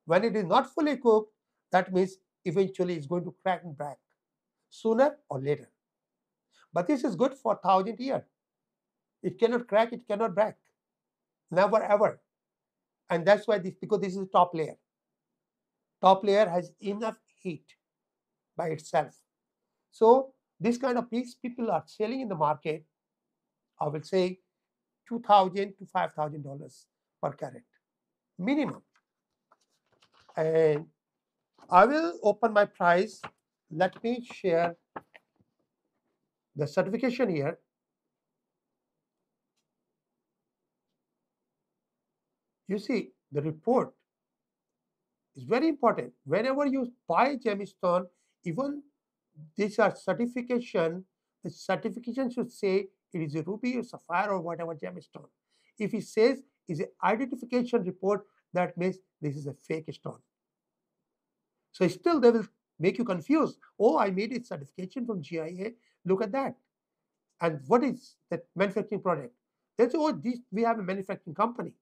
When it is not fully cooked, that means eventually it's going to crack and break sooner or later. But this is good for 1,000 years. It cannot crack, it cannot break. Never ever. And that's why because this is a top layer. Top layer has enough heat by itself. So this kind of piece people are selling in the market, I will say $2,000 to $5,000 per carat minimum. And I will open my price. Let me share the certification here. You see, the report is very important. Whenever you buy gemstone, even these are certification, the certification should say it is a ruby or sapphire or whatever gemstone. If it says is an identification report, that means this is a fake stone. So still they will make you confused. Oh, I made a certification from GIA. Look at that. And what is that manufacturing product? They say, oh, we have a manufacturing company.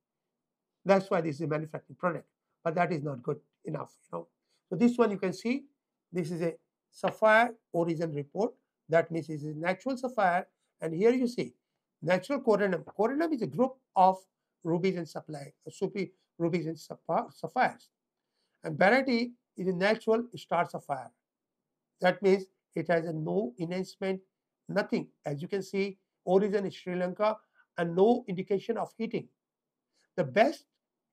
That's why this is a manufacturing product. But that is not good enough. So this one you can see, this is a sapphire origin report. That means it's a natural sapphire. And here you see natural corundum. Corundum is a group of rubies and rubies and sapphires. And variety is a natural star sapphire. That means it has a no enhancement, nothing. As you can see, origin is Sri Lanka and no indication of heating. The best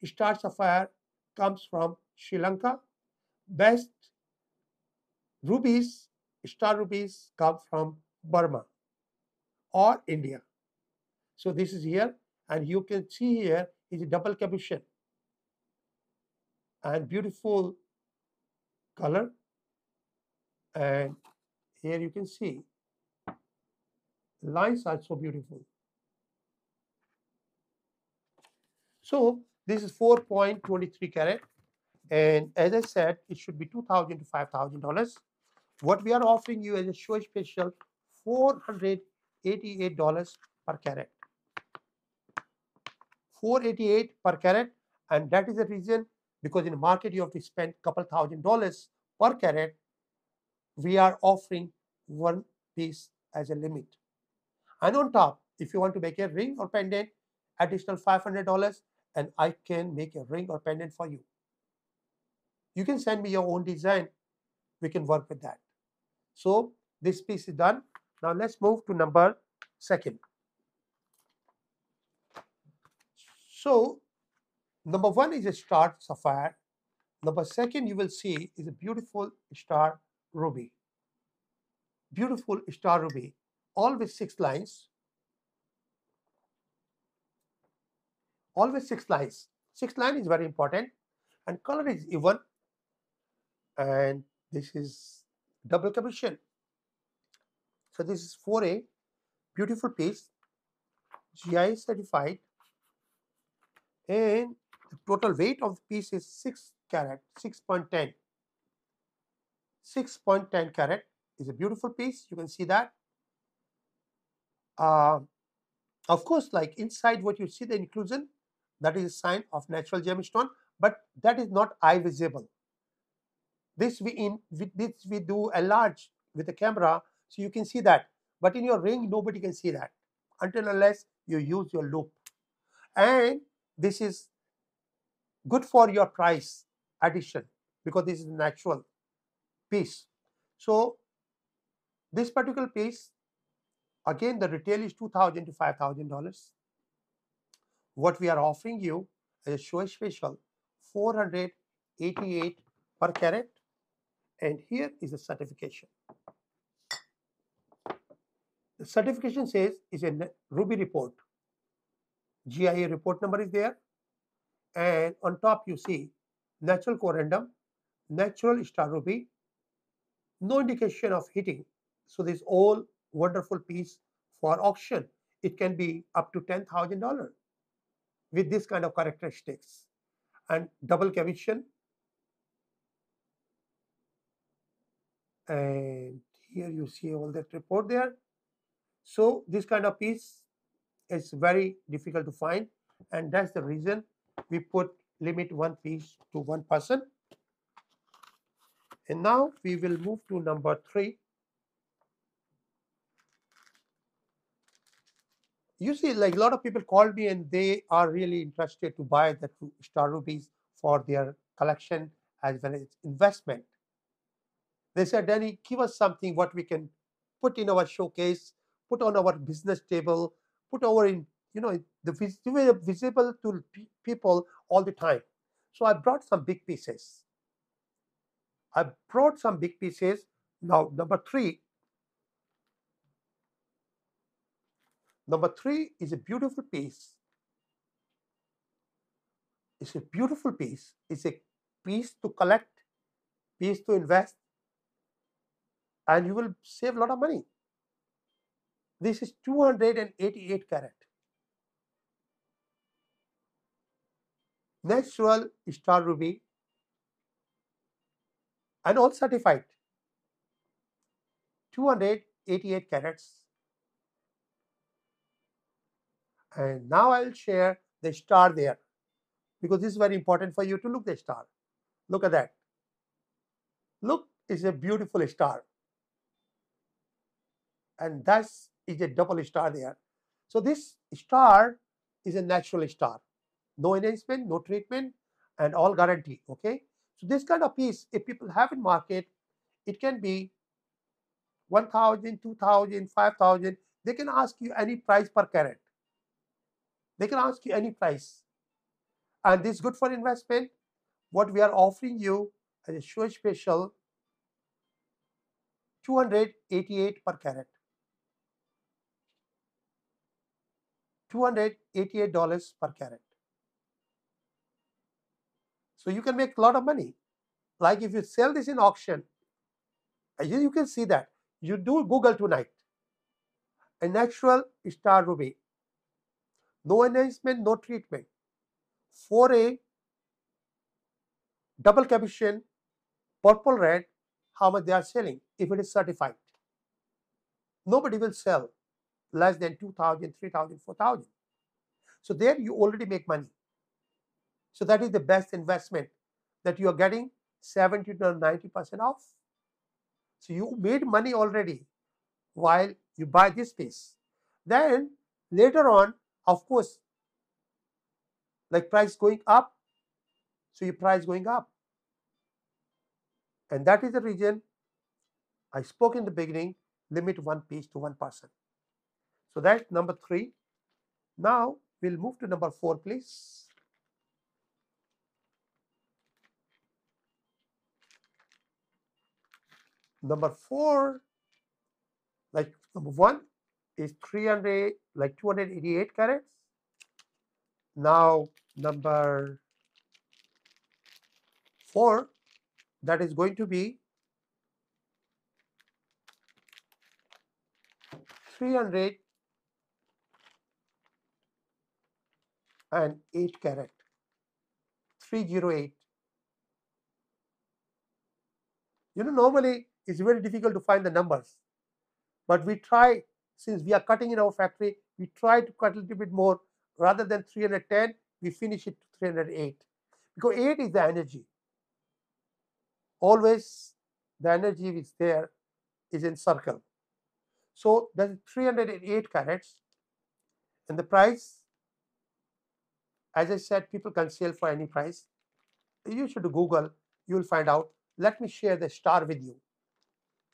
star sapphire comes from Sri Lanka. Best rubies, star rubies come from Burma or India. So this is here, and you can see here is a double cabochon and beautiful color. And here you can see lines are so beautiful. So this is 4.23 carat, and as I said, it should be $2,000 to $5,000. What we are offering you as a show special, $488 per carat. 488 per carat, and that is the reason, because in the market you have to spend couple $1,000 per carat. We are offering one piece as a limit. And on top, if you want to make a ring or pendant, additional $500, and I can make a ring or pendant for you. You can send me your own design. We can work with that. So this piece is done. Now let's move to number 2. So number 1 is a star sapphire. Number 2 you will see is a beautiful star ruby. Beautiful star ruby, all with 6 lines. Always 6 lines. 6 line is very important, and color is even. And this is double cabochon. So this is 4A, beautiful piece, GIA certified, and the total weight of the piece is 6 carat, 6.10. 6.10 carat is a beautiful piece. You can see that. Of course, like inside what you see, the inclusion, that is a sign of natural gemstone, but that is not eye visible. This we do enlarge with the camera, so you can see that. But in your ring, nobody can see that until unless you use your loop. And this is good for your price addition, because this is a natural piece. So this particular piece, again, the retail is $2,000 to $5,000. What we are offering you as a show special, 488 per carat. And here is the certification. The certification says is a ruby report. GIA report number is there. And on top you see natural corundum, natural star ruby, no indication of heating. So this all wonderful piece for auction. It can be up to $10,000 with this kind of characteristics. And double cabochon. And here you see all that report there. So this kind of piece is very difficult to find, and that's the reason we put limit one piece to one person. And now we will move to number 3. You see, like a lot of people called me and they are really interested to buy the star rubies for their collection as well as investment. They said, Danny, give us something what we can put in our showcase, put on our business table, put over in, the visible to people all the time. So I brought some big pieces. Now, number three is a beautiful piece. It's a beautiful piece. It's a piece to collect, piece to invest, and you will save a lot of money. This is 288 carat. Natural star ruby and all certified. 288 carats. And now I'll share the star there, because this is very important for you to look the star. Look at that. Look, it's a beautiful star. And that is a double star there. So this star is a natural star. No enhancement, no treatment, and all guarantee. Okay. So this kind of piece, if people have in market, it can be 1,000, 2,000, 5,000. They can ask you any price per carat. They can ask you any price. And this is good for investment. What we are offering you as a sure special, 288 per carat. $288 per carat. So you can make a lot of money. Like if you sell this in auction, you can see that. You do Google tonight. A natural star ruby. No enhancement, no treatment. 4A, double cabochon, purple red, how much they are selling if it is certified. Nobody will sell less than 2,000, 3,000, 4,000. So there you already make money. So that is the best investment, that you are getting 70 to 90% off. So you made money already while you buy this piece. Then later on, of course, like price going up, so your price going up. And that is the reason I spoke in the beginning, limit one piece to one person. So that's number 3. Now we'll move to number 4, please. Number 4, like number 1 is 300, like 288 carats. Now number 4, that is going to be 308 carat, 308. Normally it's very difficult to find the numbers, but we try, since we are cutting in our factory, we try to cut a little bit more. Rather than 310, we finish it to 308, because 8 is the energy. Always the energy is there, is in circle. So that is 308 carats, and the price, as I said, people can sell for any price. You should Google, you will find out. Let me share the star with you.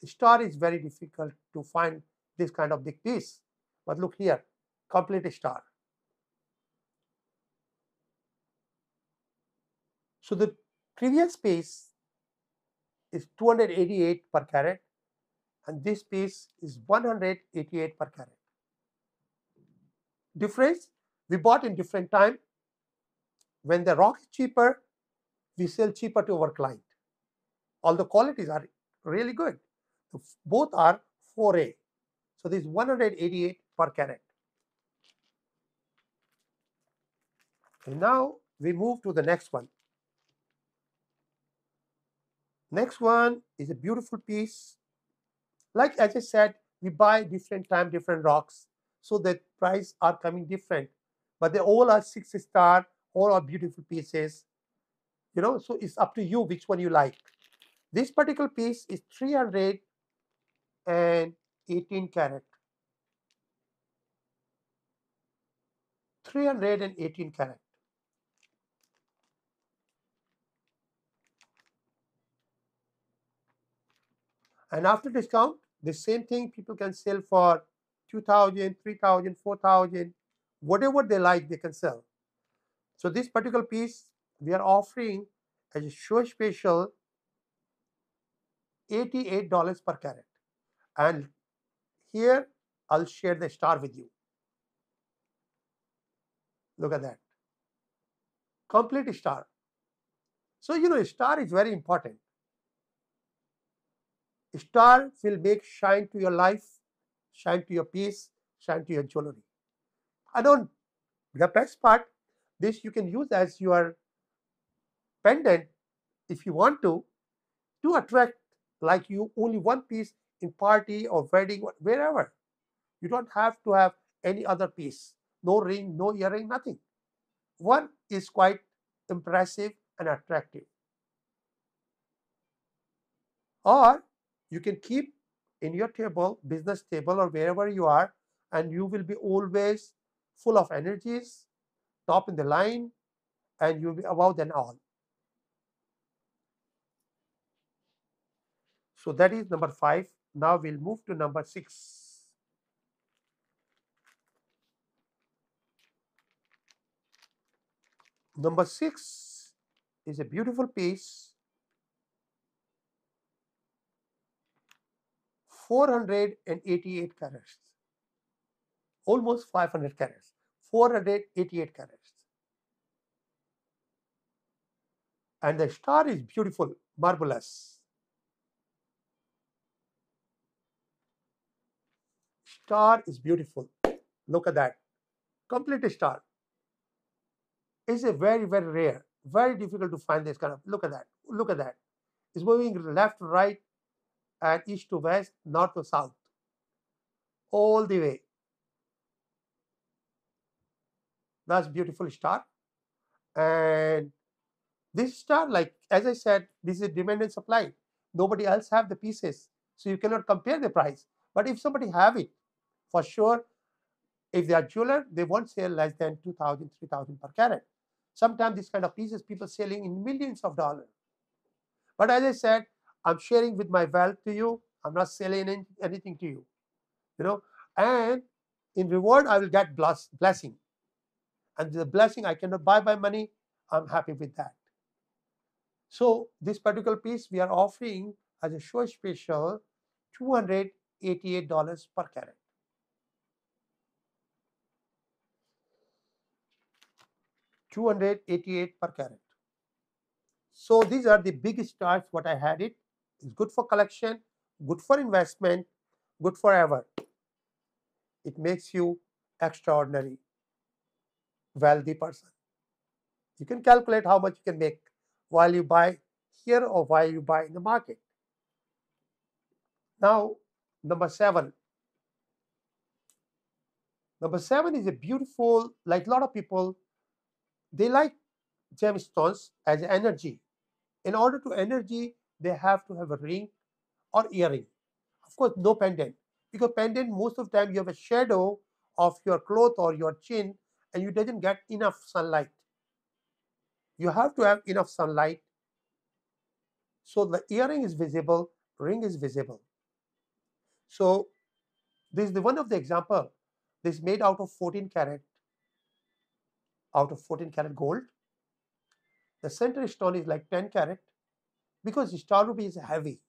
The star is very difficult to find this kind of big piece. But look here, complete star. So the previous piece is 288 per carat, and this piece is 188 per carat. Difference, we bought in different time. When the rock is cheaper, we sell cheaper to our client. All the qualities are really good. Both are 4A. So this is 188 per carat. And now we move to the next one. Next one is a beautiful piece. Like as I said, we buy different time, different rocks, so the price are coming different. But they all are 6 star, all are beautiful pieces. So it's up to you which one you like. This particular piece is 318 carat. 318 carat. And after discount, the same thing people can sell for 2,000, 3,000, 4,000, whatever they like, they can sell. So this particular piece we are offering as a show special, $88 per carat. And here I'll share the star with you. Look at that. Complete star. So, star is very important. Star will make shine to your life, shine to your piece, shine to your jewelry. The best part, this you can use as your pendant if you want to attract, like you only one piece in party or wedding, wherever. You don't have to have any other piece. No ring, no earring, nothing. One is quite impressive and attractive. Or you can keep in your table, business table, or wherever you are, and you will be always full of energies, top in the line, and you'll be above than all. So that is number 5. Now we'll move to number 6. Number 6 is a beautiful piece, 488 carats, almost 500 carats, 488 carats. And the star is beautiful, marvelous. Star is beautiful. Look at that. Complete star. It's a very, very rare, very difficult to find this kind of. Look at that. Look at that. It's moving left to right and east to west, north to south, all the way. That's beautiful star. And this star, like as I said, this is demand and supply. Nobody else have the pieces, so you cannot compare the price. But if somebody have it, for sure, if they are jeweler, they won't sell less than 2,000, 3,000 per carat. Sometimes these kind of pieces people selling in millions of dollars. But as I said, I'm sharing with my wealth to you. I'm not selling anything to you, and in reward I will get blessing, and the blessing I cannot buy by money. I'm happy with that. So this particular piece we are offering as a show special, $288 per carat. $288 per carat. So these are the big stars what I had it. It's good for collection, good for investment, good forever. It makes you extraordinary, wealthy person. You can calculate how much you can make while you buy here or while you buy in the market. Now, number 7. Number 7 is a beautiful, like a lot of people, they like gemstones as energy. In order to energy, they have to have a ring or earring. Of course, no pendant, because pendant most of the time you have a shadow of your cloth or your chin, and you doesn't get enough sunlight. You have to have enough sunlight, so the earring is visible, ring is visible. So this is the one of the example. This is made out of 14 karat, gold. The center stone is like 10 karat, because star ruby is heavy.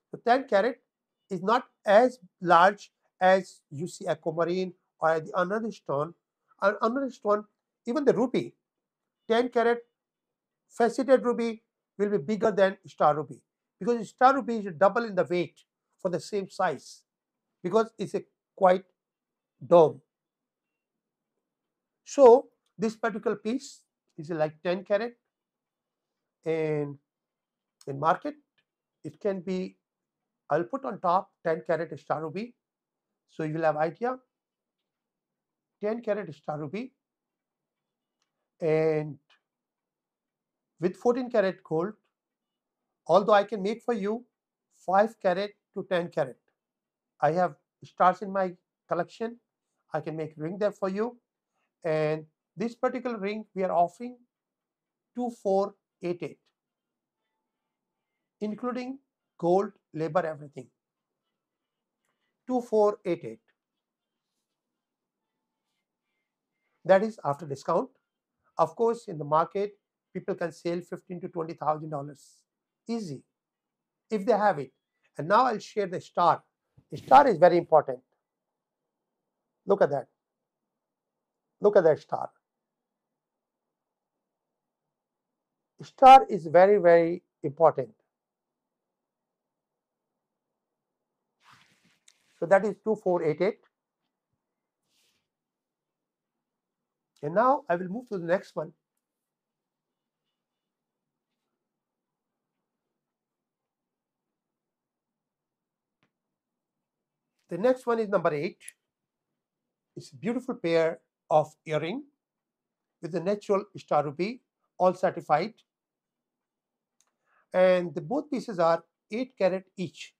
So 10 carat is not as large as you see aquamarine or the another stone. Another stone, even the ruby, 10 carat faceted ruby will be bigger than star ruby, because star ruby is double in the weight for the same size, because it's a quite dome. So this particular piece is like 10 carat, and in market it can be, I'll put on top 10 carat star ruby, so you will have idea. 10 carat star ruby, and with 14 karat gold, although I can make for you 5 carat to 10 carat. I have stars in my collection. I can make ring there for you. And this particular ring we are offering 2488, including gold, labor, everything. 2488. That is after discount. Of course, in the market, people can sell $15,000 to $20,000 easy if they have it. And now I'll share the star. The star is very important. Look at that. Look at that star. Star is very, very important. So that is 2488. And now I will move to the next one. The next one is number 8. It's a beautiful pair of earring with the natural star ruby, all certified. And the both pieces are 8 carat each.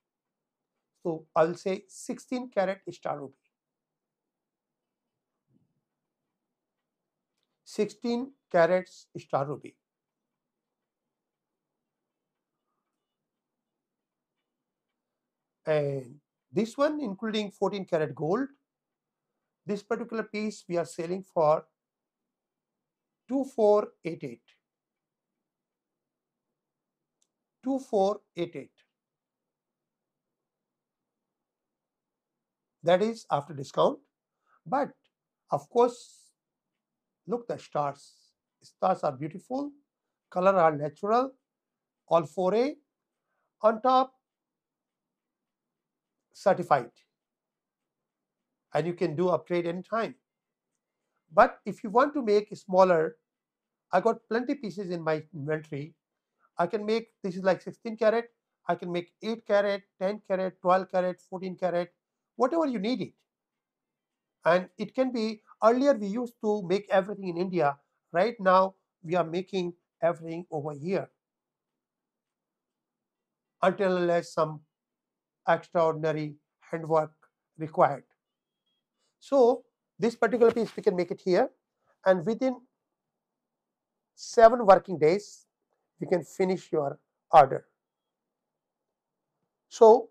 So I will say 16 carat star ruby. 16 carats star ruby. And this one including 14 karat gold, this particular piece we are selling for 2488. 2488. That is after discount. But of course, look, the stars. Stars are beautiful, color are natural, all 4A. On top, certified, and you can do upgrade anytime. But if you want to make smaller, I got plenty pieces in my inventory. I can make, this is like 16 karat. I can make 8 karat, 10 karat, 12 karat, 14 karat, whatever you need it. And it can be, earlier we used to make everything in India. Right now, we are making everything over here until unless some extraordinary handwork required. So this particular piece, we can make it here, and within 7 working days, you can finish your order. So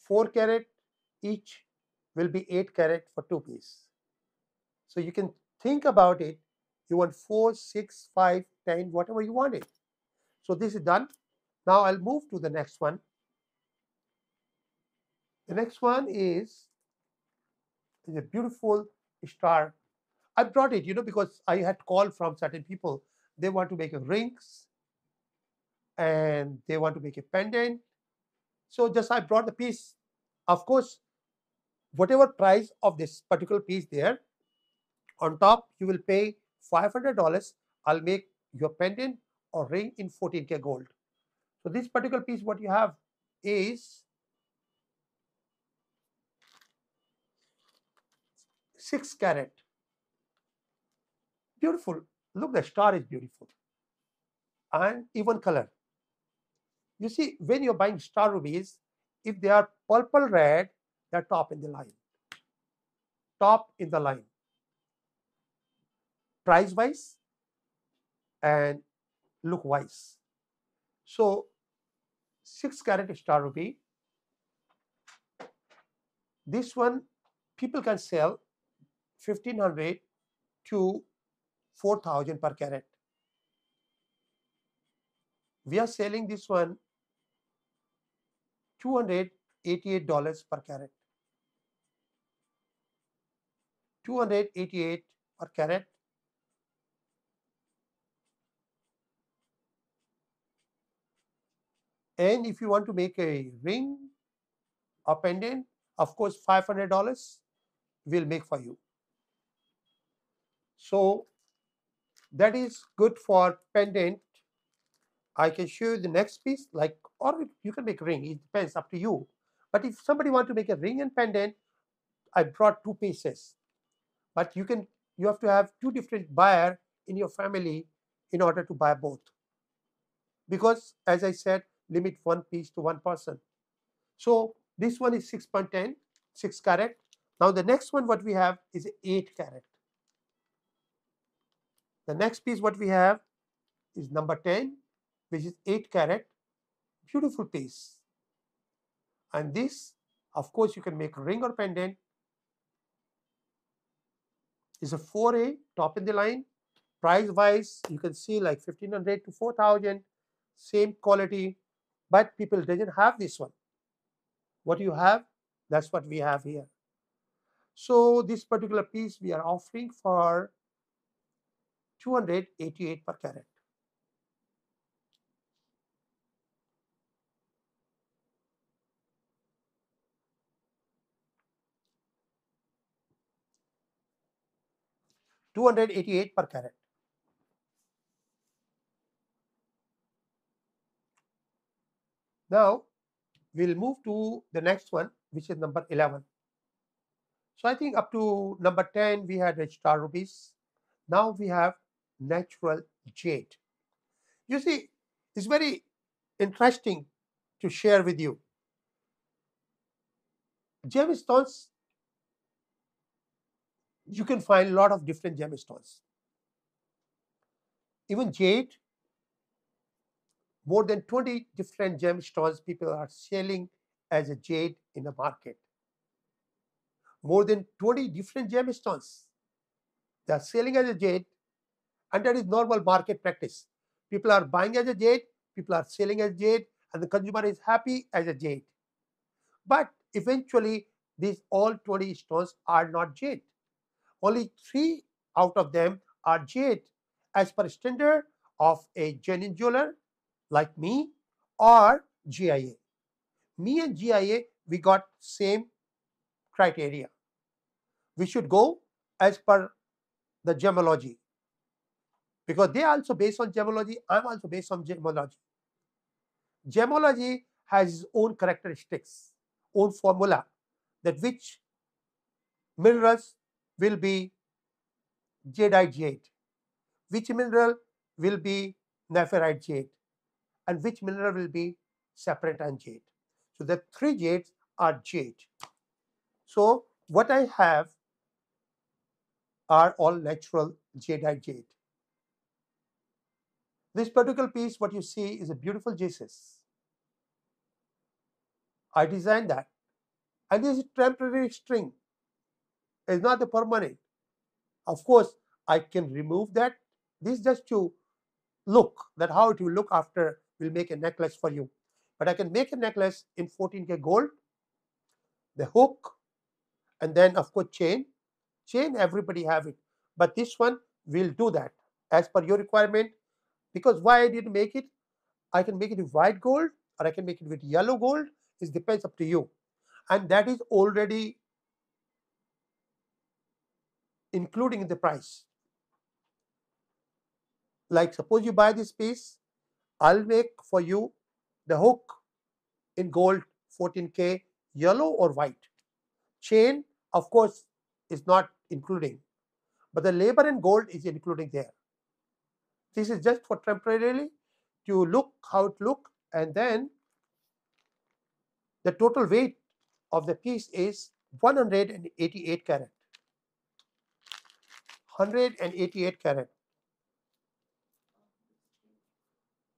4 karat each will be 8 karat for 2 pieces. So you can think about it. You want 4, 6, 5, 10, whatever you want it. So this is done. Now I'll move to the next one. The next one is a beautiful star. I brought it, because I had called from certain people. They want to make a rings and they want to make a pendant. So just I brought the piece. Of course, whatever price of this particular piece there, on top you will pay $500. I'll make your pendant or ring in 14K gold. So this particular piece, what you have is 6 karat. Beautiful. Look, the star is beautiful. And even color. You see, when you're buying star rubies, if they are purple red, they're top in the line. Top in the line. Price wise and look wise. So 6 karat star ruby. This one people can sell 1500 to 4000 per carat. We are selling this one $288 per carat. 288 per carat. And if you want to make a ring or pendant, of course $500 we'll make for you. So that is good for pendant. I can show you the next piece, like, or you can make a ring. It depends, up to you. But if somebody want to make a ring and pendant, I brought 2 pieces. But you have to have 2 different buyer in your family in order to buy both. Because as I said, limit 1 piece to 1 person. So this one is 6.10, 6 karat. Now the next one what we have is 8 karat. The next piece what we have is number 10, which is 8 karat. Beautiful piece. And this, of course, you can make ring or pendant. Is a 4A, top in the line. Price wise, you can see like 1500 to 4000, same quality, but people doesn't have this one. What you have, that's what we have here. So this particular piece we are offering for 288 per carat. $288 per carat. Now we'll move to the next one, which is number 11. So I think up to number 10 we had star rubies. Now we have natural jade. You see, it's very interesting to share with you. Gemstones, you can find a lot of different gemstones. Even jade, more than 20 different gemstones people are selling as a jade in the market. More than 20 different gemstones they are selling as a jade, and that is normal market practice. People are buying as a jade, people are selling as jade, and the consumer is happy as a jade. But eventually, these all 20 stones are not jade. Only 3 out of them are jade as per standard of a genuine jeweler like me or GIA. Me and GIA, we got same criteria. We should go as per the gemology, because they are also based on gemology. I'm also based on gemology. Gemology has its own characteristics, own formula, that which minerals will be jadeite jade, which mineral will be nephrite jade, and which mineral will be serpentine jade. So the 3 jades are jade. So what I have are all natural jadeite jade. This particular piece, what you see, is a beautiful Jesus. I designed that, and this is temporary string. It's not the permanent. Of course, I can remove that. This is just to look that how it will look after we'll make a necklace for you. But I can make a necklace in 14K gold, the hook, and then of course chain. Chain, everybody have it, but this one will do that as per your requirement. Because why I didn't make it, I can make it with white gold or I can make it with yellow gold. It depends up to you, and that is already including in the price. Like suppose you buy this piece, I'll make for you the hook in gold 14K, yellow or white. Chain, of course, is not including, but the labor and gold is including there. This is just for temporarily to look how it look, and then the total weight of the piece is 188 carat. 188 carat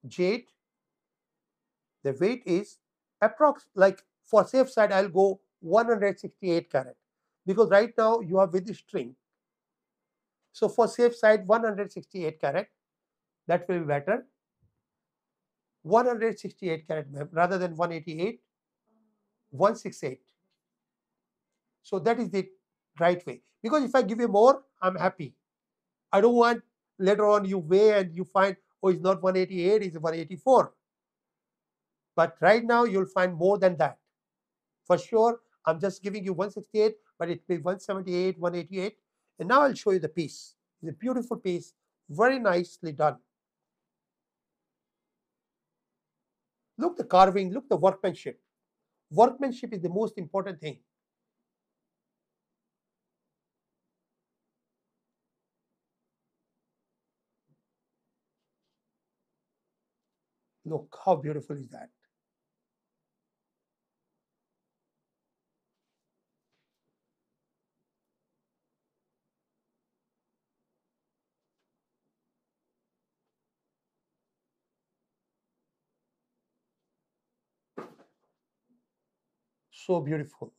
jade. The weight is approx, like for safe side I'll go 168 carat, because right now you are with the string. So for safe side 168 carat, that will be better. 168 carat rather than 188, 168. So that is the right way, because if I give you more, I'm happy. I don't want later on you weigh and you find, oh, it's not 188, it's 184. But right now you'll find more than that. For sure, I'm just giving you 168, but it may be 178, 188. And now I'll show you the piece. It's a beautiful piece, very nicely done. Look the carving, look the workmanship. Workmanship is the most important thing. Look how beautiful is that. So beautiful.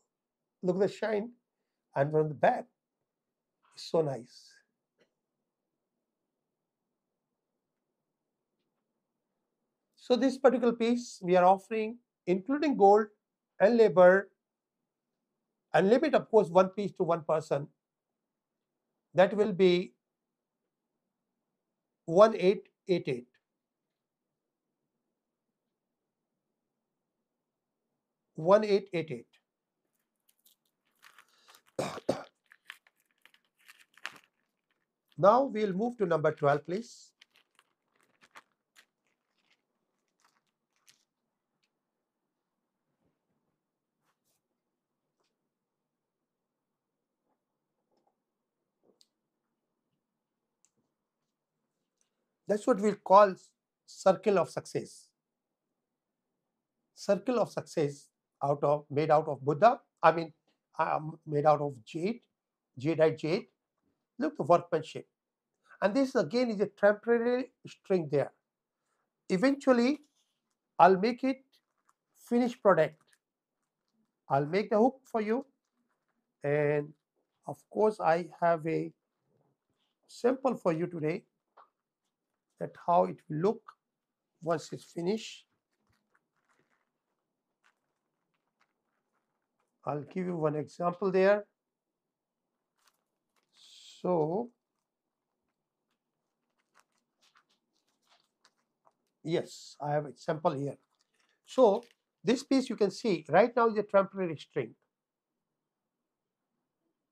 Look at the shine, and from the back, it's so nice. So this particular piece we are offering, including gold and labor, and limit, of course, one piece to one person. That will be 1888. 1888. Now we'll move to number 12, please. That's what we'll call circle of success. Circle of success made out of Buddha. I mean, made out of jade, jadeite jade. Look the workmanship. And this again is a temporary string there. Eventually, I'll make it finished product. I'll make the hook for you, and of course I have a sample for you today that how it will look once it's finished. I'll give you one example there. So yes, I have a sample here. So this piece you can see right now is a temporary string.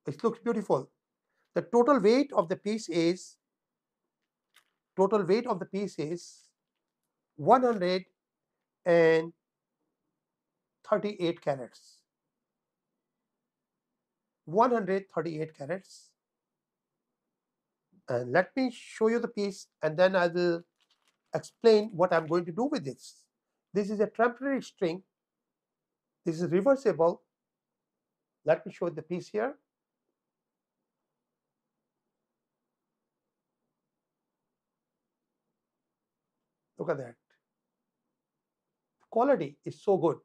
It looks beautiful. The total weight of the piece is 138 carats. 138 carats. And let me show you the piece, and then I will explain what I'm going to do with this. This is a temporary string. This is reversible. Let me show the piece here. Look at that. The quality is so good.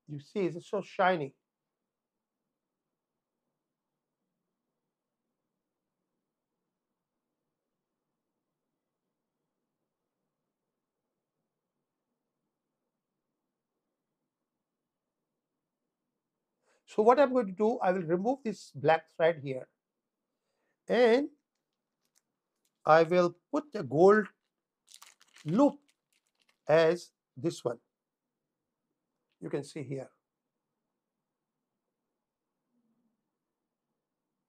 You see, it's so shiny. So what I'm going to do, I will remove this black thread here, and I will put the gold loop as this one. You can see here.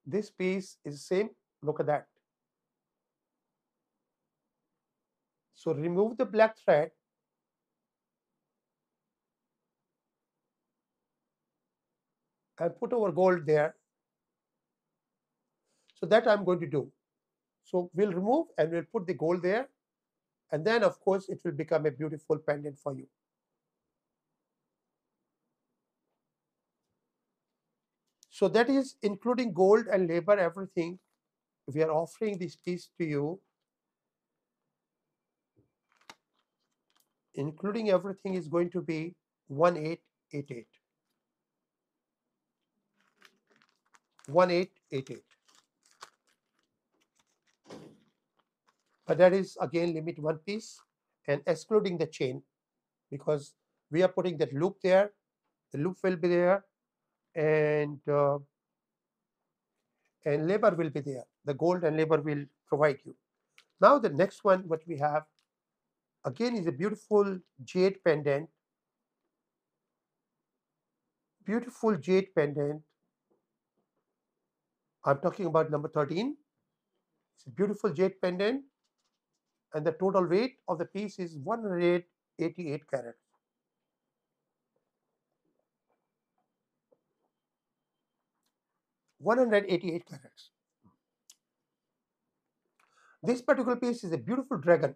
This piece is same. Look at that. So remove the black thread and put our gold there. So that I'm going to do. So we'll remove and we'll put the gold there, and then of course it will become a beautiful pendant for you. So that is including gold and labor, everything. We are offering this piece to you, including everything, is going to be 1888. 1888. But that is again limit one piece and excluding the chain, because we are putting that loop there. The loop will be there, and labor will be there. The gold and labor will provide you. Now the next one, what we have again is a beautiful jade pendant. Beautiful jade pendant. I'm talking about number 13. It's a beautiful jade pendant, and the total weight of the piece is 188 carats. 188 carats. This particular piece is a beautiful dragon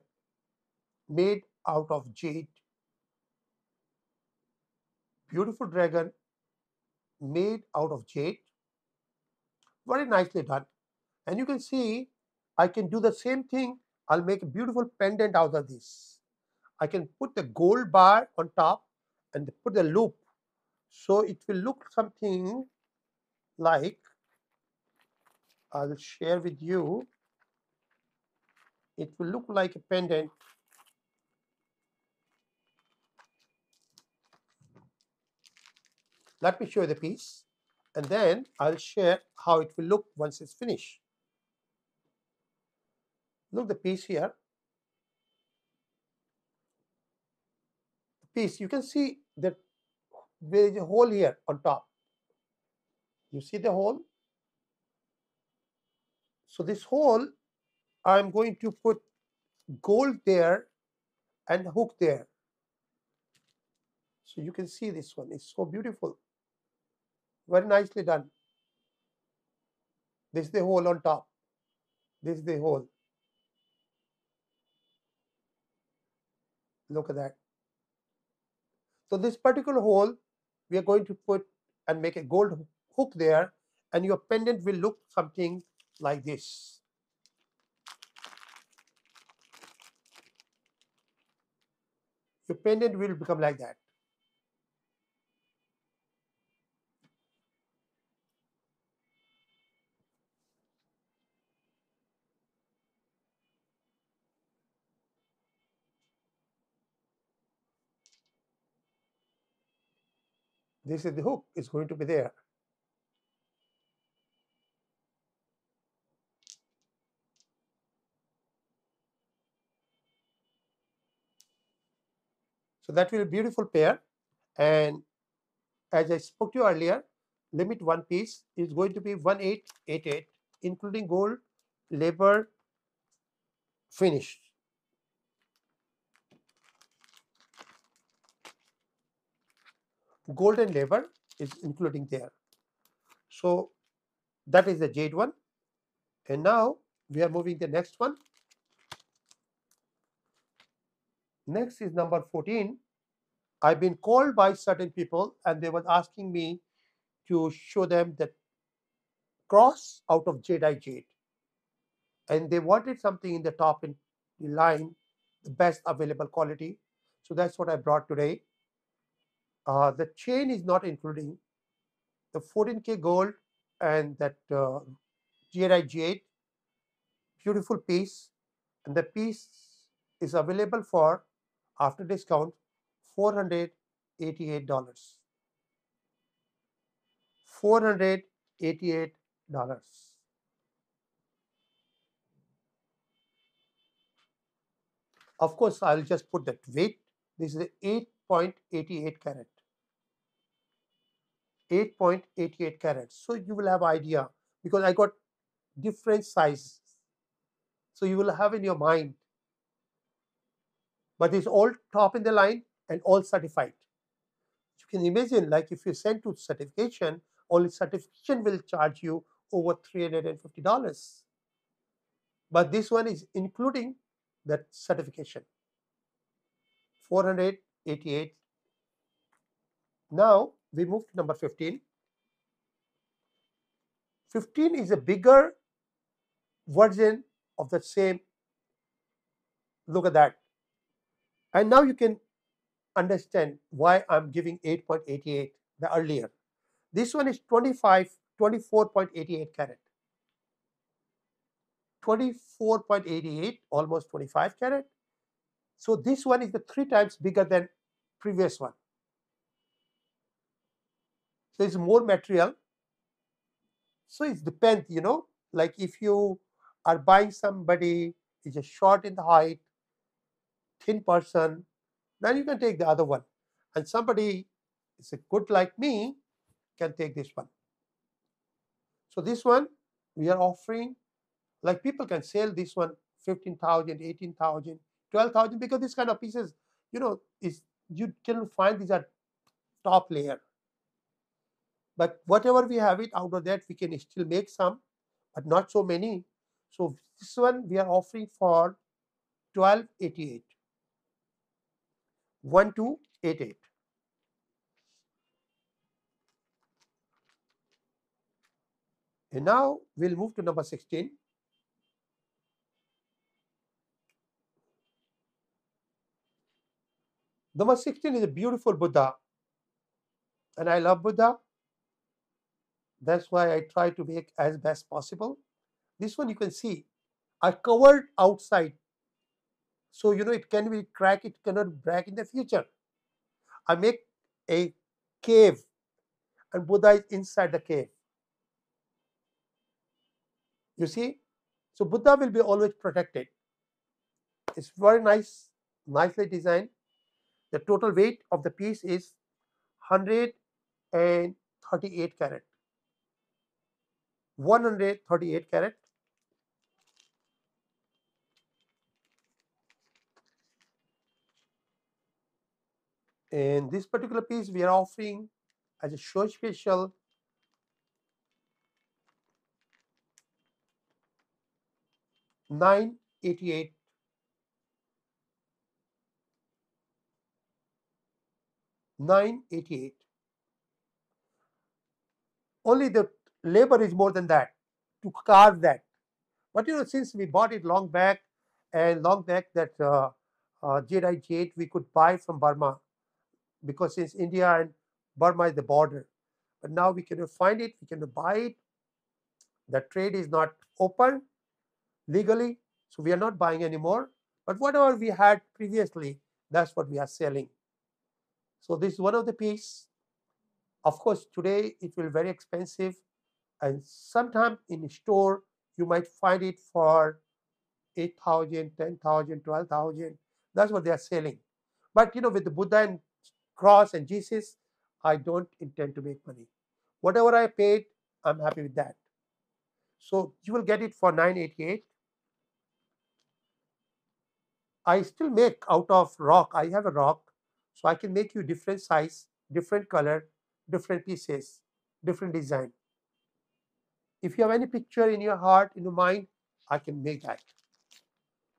made out of jade. Beautiful dragon made out of jade. Very nicely done. And you can see I can do the same thing. I'll make a beautiful pendant out of this. I can put the gold bar on top and put the loop. So it will look something like, I'll share with you. It will look like a pendant. Let me show you the piece, and then I'll share how it will look once it's finished. Look the piece here. The piece, you can see that there is a hole here on top. You see the hole? So this hole, I'm going to put gold there and hook there. So you can see this one. It's so beautiful. Very nicely done. This is the hole on top. This is the hole. Look at that. So this particular hole, we are going to put and make a gold hook there, and your pendant will look something like this. Your pendant will become like that. This is the hook. It's going to be there. So that will be a beautiful pair. And as I spoke to you earlier, limit one piece is going to be 1888, including gold, labor, finish. Gold and labor is including there. So that is the jade one. And now we are moving the next one. Next is number 14. I've been called by certain people and they were asking me to show them the cross out of jade. And they wanted something in the top in the line, the best available quality. So that's what I brought today. The chain is not including the 14K gold and that jade, beautiful piece. And the piece is available for, after discount, $488. $488. Of course, I'll just put that weight. This is 8.88 carat. 8.88 carats. So you will have idea because I got different sizes. So you will have in your mind. But it's all top in the line and all certified. You can imagine, like if you send to certification, only certification will charge you over $350. But this one is including that certification. 488. Now we move to number 15. 15 is a bigger version of the same. Look at that. And now you can understand why I'm giving 8.88 the earlier. This one is 24.88 carat. 24.88, almost 25 carat. So this one is the 3 times bigger than previous one. So it's more material. So it depends, like if you are buying somebody is a short in the height, thin person, then you can take the other one. And somebody is a good like me can take this one. So this one we are offering, like people can sell this one 15,000, 18,000, 12,000 because this kind of pieces, is you can find these are top layer. But whatever we have it out of that, we can still make some, but not so many. So this one we are offering for 1288. 1288. And now we'll move to number 16. Number 16 is a beautiful Buddha. And I love Buddha. That's why I try to make as best possible. This one you can see I covered outside. So it can be crack, it cannot break in the future. I make a cave and Buddha is inside the cave. You see? So Buddha will be always protected. It's very nice, nicely designed. The total weight of the piece is 138 carat. 138 carat. And this particular piece we are offering as a show special $988. $988. Only the labor is more than that to carve that. But since we bought it long back, and long back that jade we could buy from Burma, because since India and Burma is the border. But now we cannot find it, we cannot buy it. The trade is not open legally, so we are not buying anymore. But whatever we had previously, that's what we are selling. So this is one of the piece Of course, today it will be very expensive, and sometime in store you might find it for 8,000, 10,000, 12,000. That's what they are selling. But with the Buddha and cross and Jesus, I don't intend to make money. Whatever I paid, I'm happy with that. So you will get it for 988. I still make out of rock. I have a rock, so I can make you different size, different color, different pieces, different design. If you have any picture in your heart, in your mind, I can make that.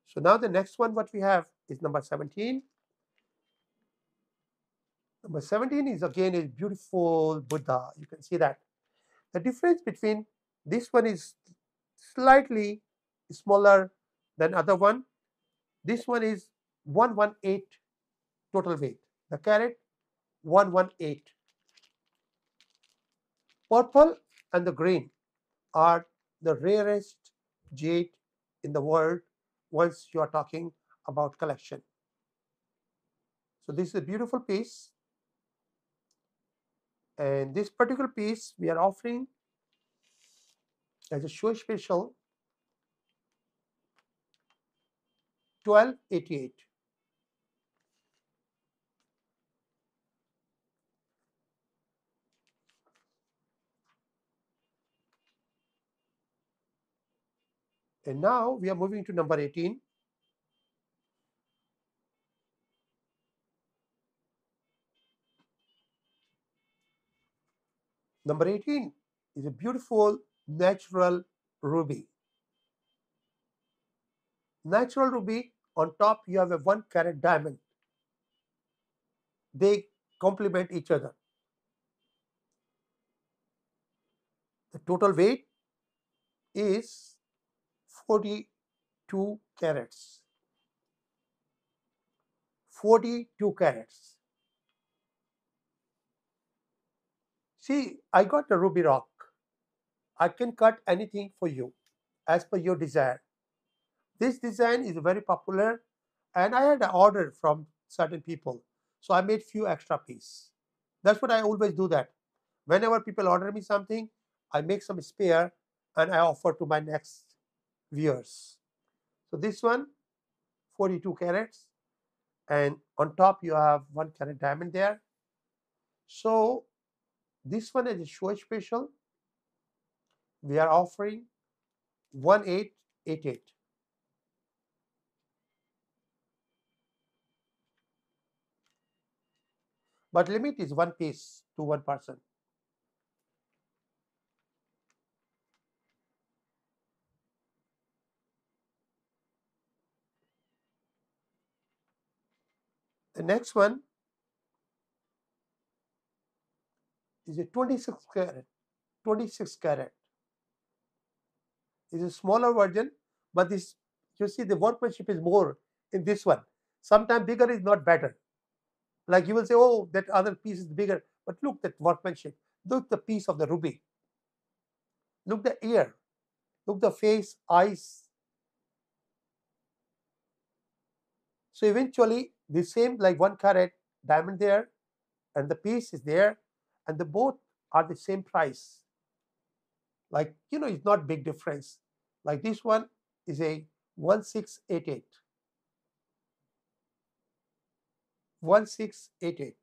So now the next one what we have is number 17. Number 17 is again a beautiful Buddha. You can see that. The difference between this one is slightly smaller than other one. This one is 118 total weight. The carat 118. Purple and the green are the rarest jade in the world once you are talking about collection. So this is a beautiful piece, and this particular piece we are offering as a show special 1288. And now we are moving to number 18. Number 18 is a beautiful natural ruby. Natural ruby, on top you have a 1 carat diamond. They complement each other. The total weight is 42 carats. 42 carats. See, I got a ruby rock. I can cut anything for you as per your desire. This design is very popular, and I had an order from certain people. So I made few extra pieces. That's what I always do that. Whenever people order me something, I make some spare and I offer to my next viewers. So this one, 42 carats, and on top you have 1 carat diamond there. So this one is a show special. We are offering 1888. But limit is 1 piece to 1 person. The next one is a 26 carat. 26 carat is a smaller version, but this, you see, the workmanship is more in this one. Sometimes bigger is not better. Like you will say, oh, that other piece is bigger, but look at workmanship. Look the piece of the ruby. Look the ear. Look the face, eyes. So eventually, the same like 1 carat diamond there, and the piece is there, and the both are the same price. Like, it's not big difference. Like this one is a 1688. 1688.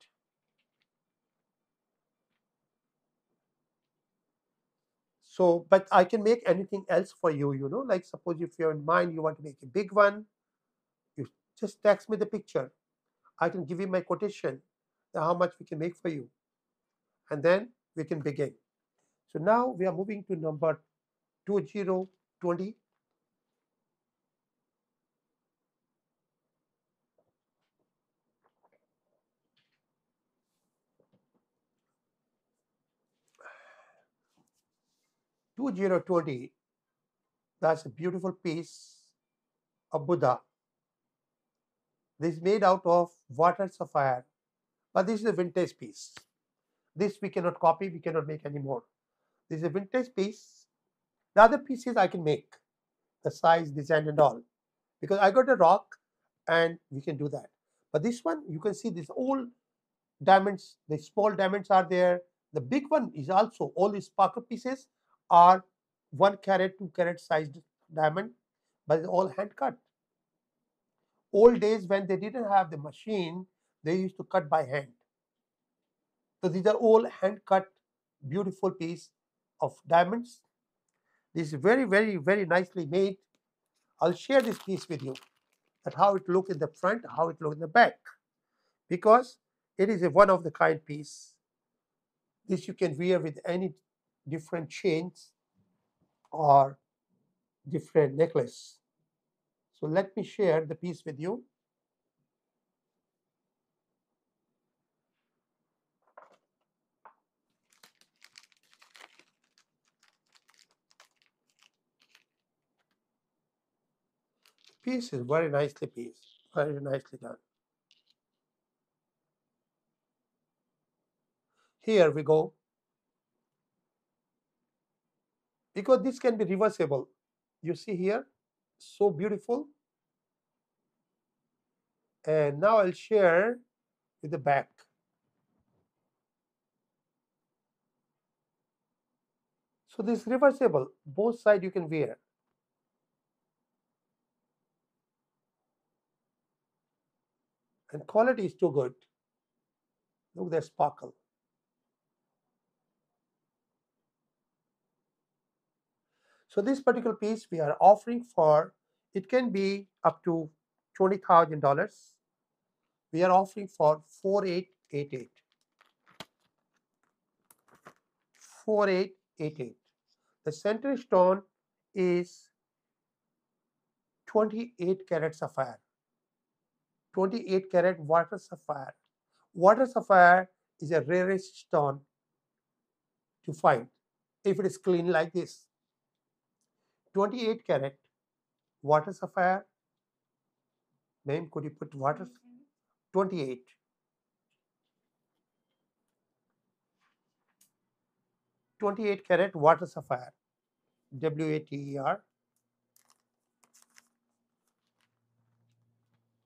So, but I can make anything else for you, like suppose if you're in mind, you want to make a big one, you just text me the picture. I can give you my quotation, how much we can make for you. And then we can begin. So now we are moving to number 2020. That's a beautiful piece of Buddha. This is made out of water sapphire, but this is a vintage piece. This we cannot copy, we cannot make anymore. This is a vintage piece. The other pieces I can make, the size, design, and all, because I got a rock and we can do that. But this one, you can see this all diamonds, the small diamonds are there, The big one is also, all these sparkle pieces are 1 carat, 2 carat sized diamond, but it's all hand cut. Old days when they didn't have the machine, they used to cut by hand. So these are all hand cut, beautiful piece of diamonds. This is very nicely made. I'll share this piece with you, that how it look in the front, how it look in the back, because it is a one of the kind piece. This you can wear with any different chains or different necklace. So let me share the piece with you. Piece is very nicely done. Here we go. Because this can be reversible. You see here, so beautiful. And now I'll share with the back. So this is reversible, both sides you can wear. And quality is too good. Look, there's sparkle. So this particular piece we are offering for, it can be up to $20,000. We are offering for 4888. 4888. The center stone is 28 carat sapphire. 28 carat water sapphire. Water sapphire is a rarest stone to find if it is clean like this. 28 carat water sapphire. Ma'am, could you put water? 28. 28 carat water sapphire. WATER.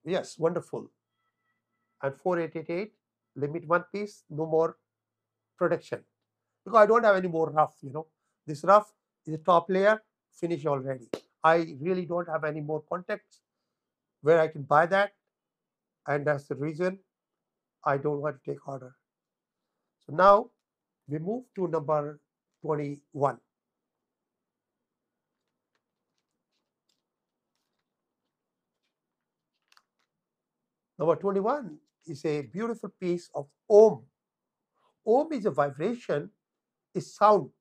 Yes, wonderful. And 4888, limit one piece, no more production. Because I don't have any more rough, This rough is the top layer, finished already. I really don't have any more contacts where I can buy that. And that's the reason I don't want to take order. So now we move to number 21. Number 21 is a beautiful piece of Om. Om is a vibration, is sound,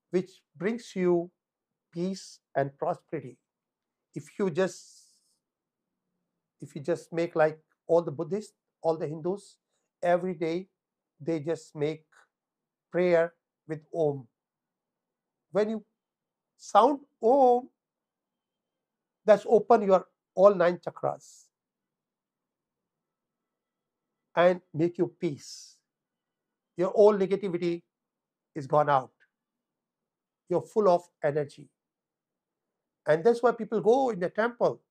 which brings you peace and prosperity. If you just make like all the Buddhists, all the Hindus, every day they just make prayer with Om. When you sound Om, that's open your all 9 chakras and make you peace. Your all negativity is gone out. You're full of energy. And that's why people go in the temple.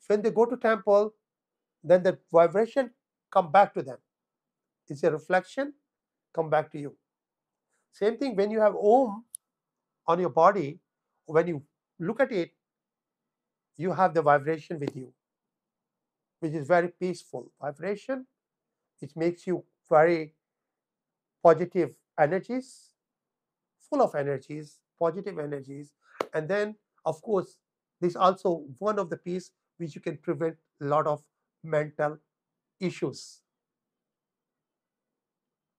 When they go to temple, then the vibration come back to them. It's a reflection, come back to you. Same thing when you have Om on your body, when you look at it, you have the vibration with you, which is very peaceful vibration, which makes you very positive energies, full of energies, positive energies. And then, of course, this also one of the piece which you can prevent a lot of mental issues.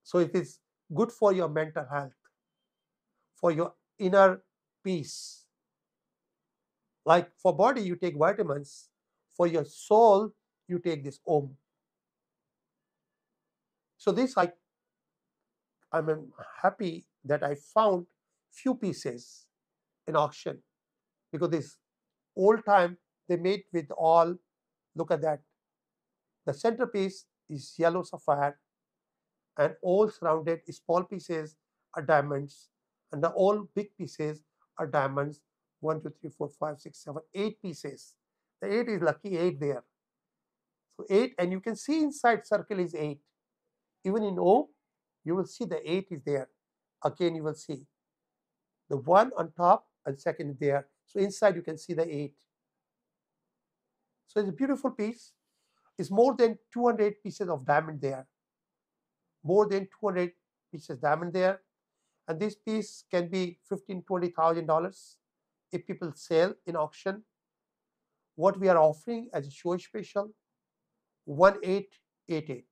So it is good for your mental health, for your inner peace. Like for body, you take vitamins. For your soul, you take this Om. So this I'm happy that I found few pieces in auction, because this old time they made with all, look at that. The centerpiece is yellow sapphire, and all surrounded small pieces are diamonds, and the all big pieces are diamonds. 1, 2, 3, 4, 5, 6, 7, 8 pieces. The 8 is lucky 8 there. So 8, and you can see inside circle is 8. Even in O, You will see the 8 is there. Again, you will see the 1 on top and second is there. So inside you can see the 8. So it's a beautiful piece. It's more than 200 pieces of diamond there. More than 200 pieces diamond there. And this piece can be $15,000-$20,000 if people sell in auction. What we are offering as a show special, 1888.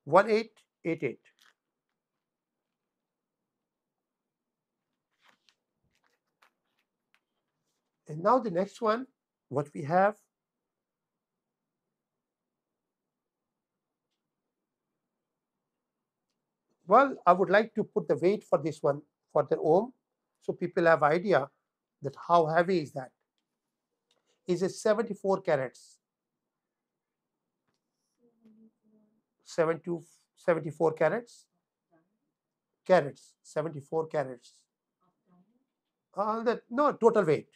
1888. And now the next one, what we have, well, I would like to put the weight for this one for the ohm, so people have idea that how heavy is that. Is it 74 carats? 74 carats? Carats, 74 carats. No, total weight.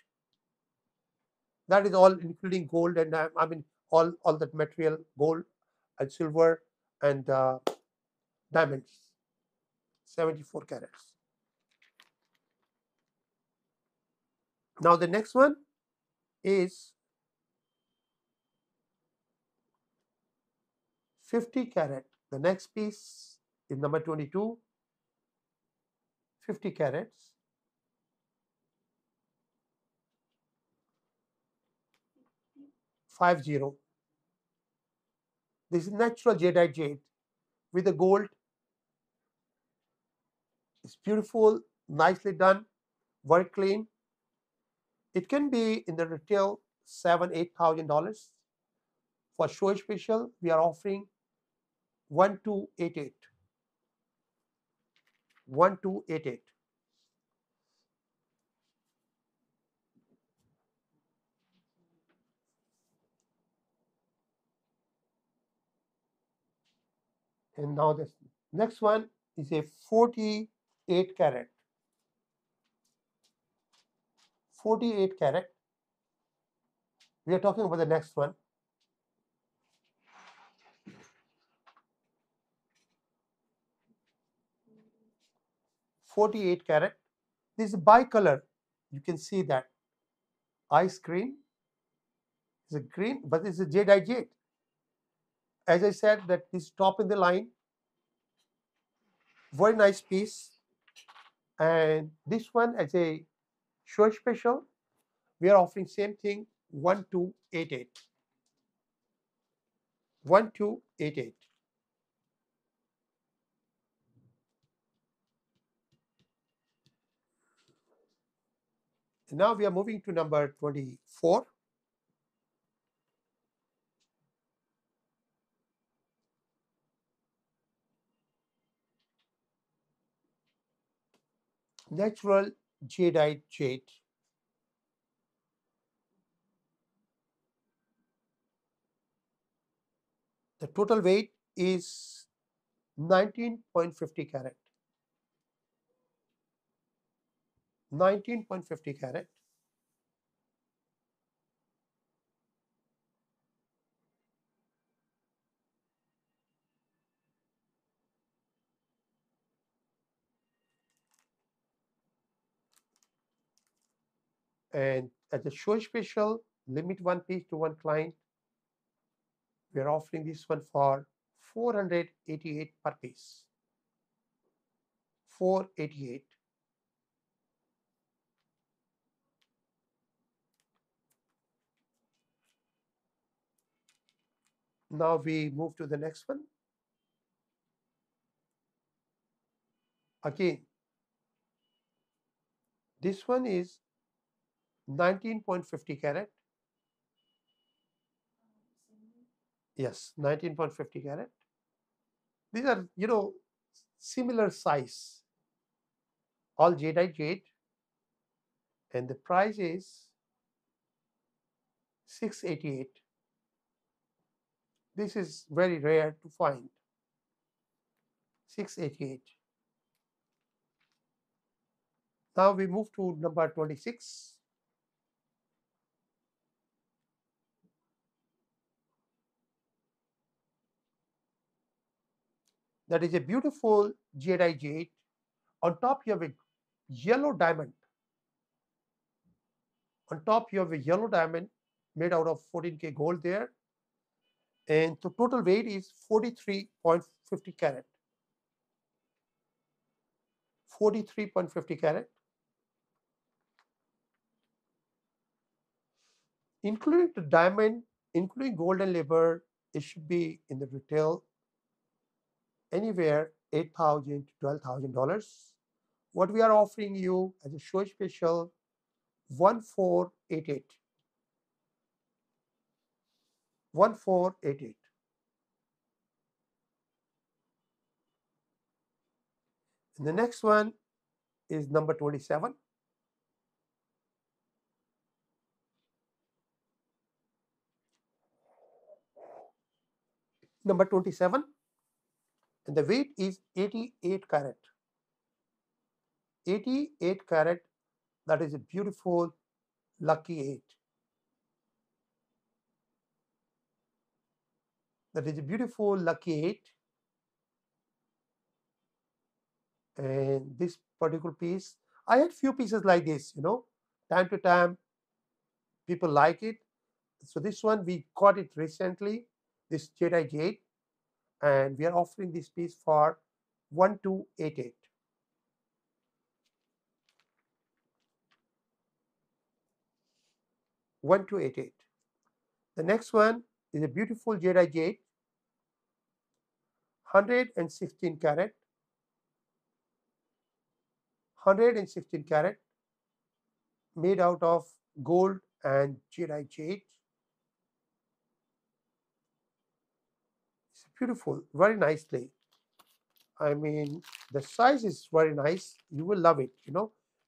That is all including gold and I mean all that material, gold and silver and diamonds. 74 carats. Now the next one is 50 carat. The next piece is number 22, 50 carats. Five zero. This is natural jadeite jade with the gold. It's beautiful, nicely done, very clean. It can be in the retail $7,000-$8,000. For show special, we are offering 1288. 1288. And now this next one is a 48 carat. 48 carat. We are talking about the next one. 48 carat. This is bicolor. You can see that ice green is a green, but it's a jadeite jade. As I said, that is top in the line. Very nice piece. And this one as a show special, we are offering same thing, 1288. 1288. And now we are moving to number 24. Natural jadeite jade. The total weight is 19.50 carat. 19.50 carat. And as a show special, limit one piece to one client, we are offering this one for 488 per piece. 488. Now we move to the next one. Again, this one is 19.50 carat. Yes, 19.50 carat. These are, similar size. All jadeite jade. And the price is 688. This is very rare to find. 688. Now we move to number 26. That is a beautiful GI jade. On top you have a yellow diamond. On top you have a yellow diamond made out of 14K gold there, and the total weight is 43.50 carat. 43.50 carat, including the diamond, including gold and labor. It should be in the retail anywhere $8,000 to $12,000. What we are offering you as a show special, 1488. 1488. And the next one is number 27. Number 27, and the weight is 88 carat. 88 carat, that is a beautiful lucky 8. That is a beautiful lucky 8. And this particular piece, I had few pieces like this, time to time people like it. So this one we got it recently, this Jedi Jade, and we are offering this piece for 1288. 1288. The next one is a beautiful Jedi Jade, 116 carat. 116 carat, made out of gold and Jedi jade. It's beautiful, very nicely. I mean, the size is very nice. You will love it,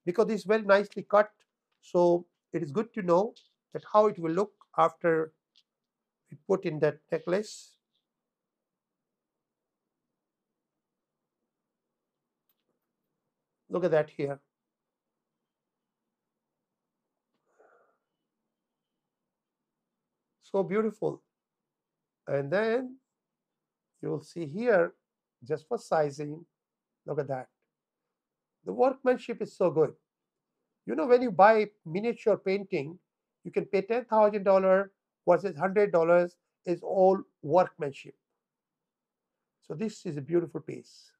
because it's very nicely cut. So it is good to know that how it will look after we put in that necklace. Look at that here. So beautiful. And then you will see here, just for sizing, look at that. The workmanship is so good. When you buy miniature painting, you can pay $10,000 versus $100 is all workmanship. So this is a beautiful piece.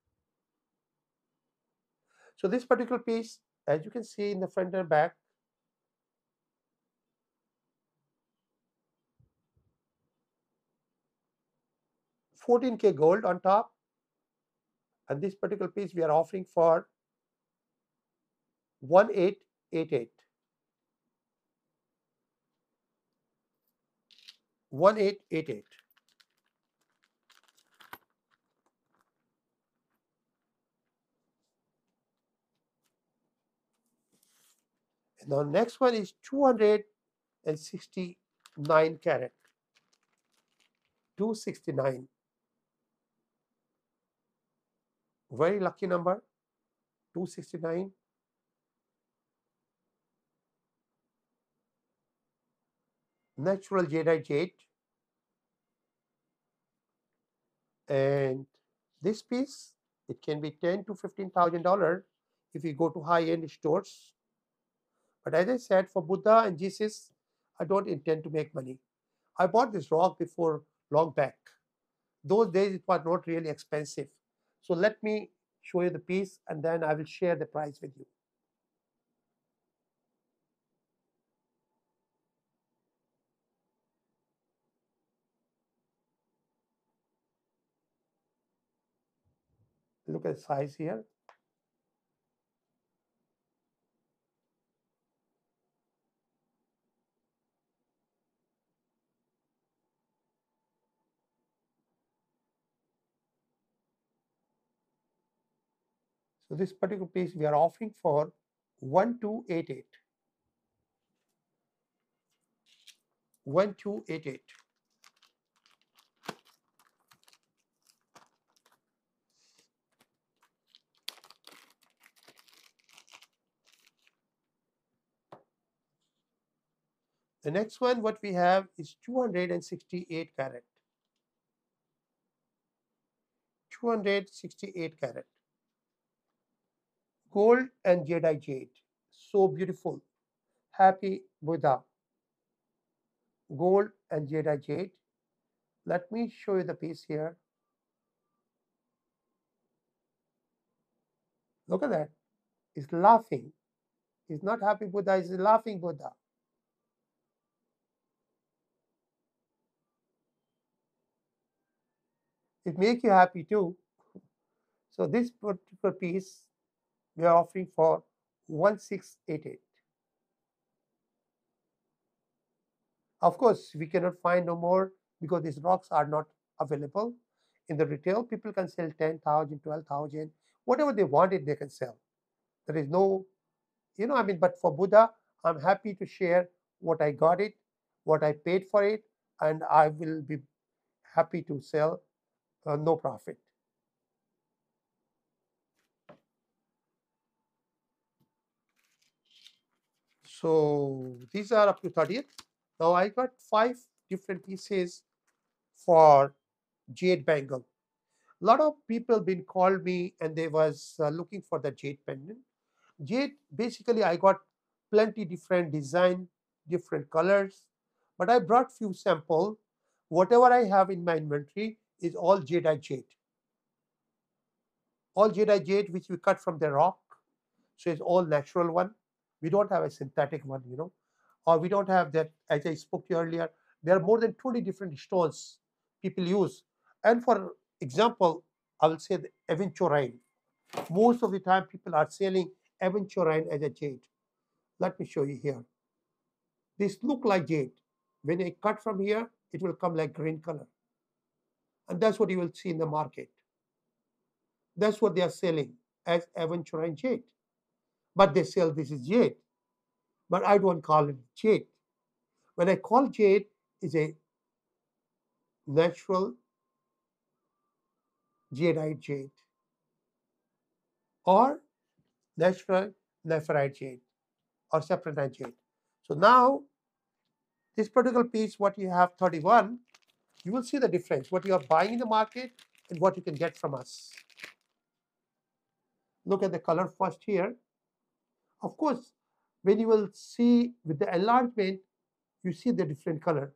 So this particular piece, as you can see in the front and back, $14K gold on top, and this particular piece we are offering for 1888. 1888. And the next one is 269 carat. 269. Very lucky number. 269. Natural jadeite jade. And this piece, it can be $10,000 to $15,000 if you go to high-end stores. But as I said, for Buddha and Jesus, I don't intend to make money. I bought this rock before long back. Those days it was not really expensive. So let me show you the piece and then I will share the price with you. Look at the size here. So this particular piece we are offering for 1288. 1288. The next one, what we have is 268 carat. 268 carat. Gold and Jedi jade. So beautiful. Happy Buddha. Gold and Jedi jade. Let me show you the piece here. Look at that. He's laughing. He's not happy Buddha, he's a laughing Buddha. It makes you happy too. So this particular piece we are offering for 1688. Of course, we cannot find no more because these rocks are not available in the retail. People can sell 10,000, 12,000, whatever they wanted, they can sell. There is no, I mean, but for Buddha, I'm happy to share what I got it, what I paid for it, and I will be happy to sell no profit. So these are up to 30th. Now I got 5 different pieces for jade bangle. A lot of people been called me and they was looking for the jade pendant. Jade, basically I got plenty different design, different colors, but I brought few sample. Whatever I have in my inventory is all jadeite jade. All jadeite jade which we cut from the rock. So it's all natural one. We don't have a synthetic one, or we don't have that, as I spoke to you earlier, there are more than 20 different stones people use. And for example, I will say the aventurine. Most of the time people are selling aventurine as a jade. Let me show you here. This look like jade. When I cut from here, it will come like green color. And that's what you will see in the market. That's what they are selling as aventurine jade. But they sell this is jade. But I don't call it jade. When I call jade, is a natural jadeite jade or natural nephrite jade or sapphire jade. So now this particular piece, what you have 31, you will see the difference, what you are buying in the market and what you can get from us. Look at the color first here. Of course, when you will see with the enlargement, you see the different color.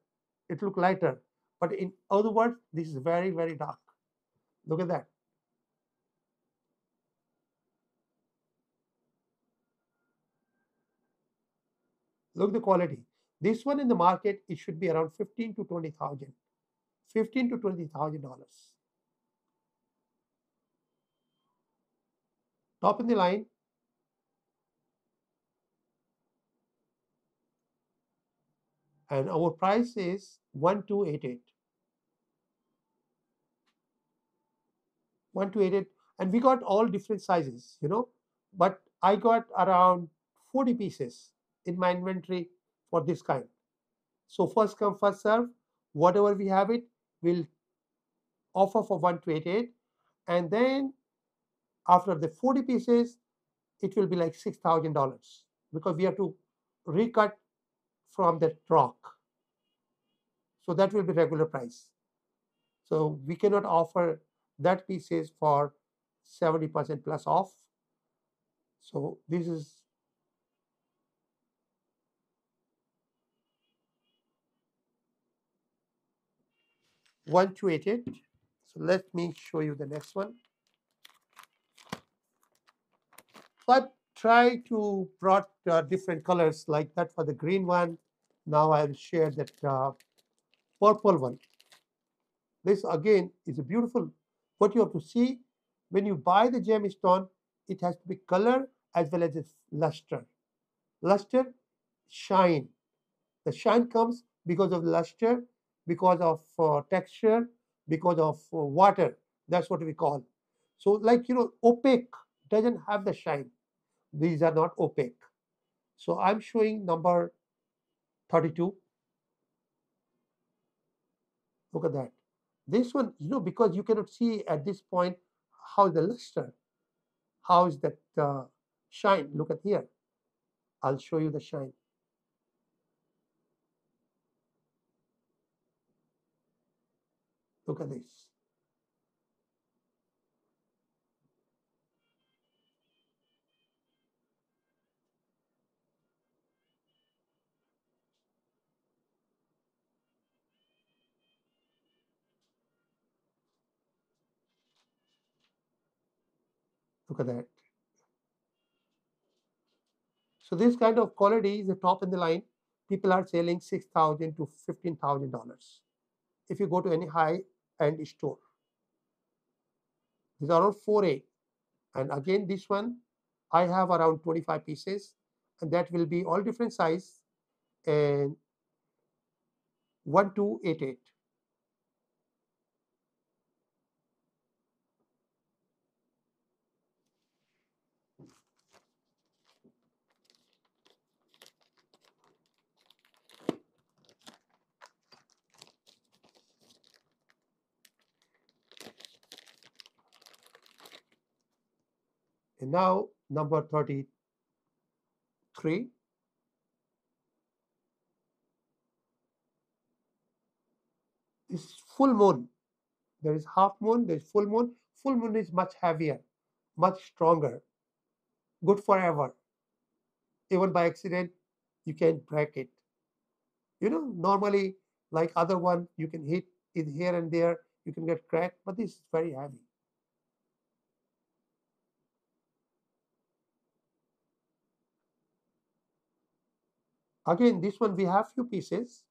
It look lighter, but in other words, this is very, very dark. Look at that. Look at the quality. This one in the market, it should be around 15 to 20,000. $15 to $20,000. Top in the line. And our price is 1288. 1288. And we got all different sizes, but I got around 40 pieces in my inventory for this kind. So first come, first serve. Whatever we have it, we'll offer for 1288. And then after the 40 pieces, it will be like $6,000 because we have to recut from the rock. So that will be regular price. So we cannot offer that pieces for 70% plus off. So this is one to 88. So let me show you the next one. So I try to brought different colors like that for the green one. Now I'll share that purple one. This again is a beautiful. What you have to see when you buy the gemstone, it has to be color as well as its luster. Luster, shine. The shine comes because of luster, because of texture, because of water. That's what we call. So like, opaque doesn't have the shine. These are not opaque. So I'm showing number 32. Look at that. This one, because you cannot see at this point how the luster, how is that shine. Look at here. I'll show you the shine. Look at this. Look at that. So this kind of quality is the top in the line. People are selling $6,000 to $15,000. If you go to any high-end store, these are all 4A. And again, this one, I have around 25 pieces, and that will be all different size and 1288. And now number 33 is full moon. There is half moon, there is full moon. Full moon is much heavier, much stronger, good forever. Even by accident, you can break it. Normally, like other one, you can hit it here and there, you can get cracked, but this is very heavy. Again, this one we have few pieces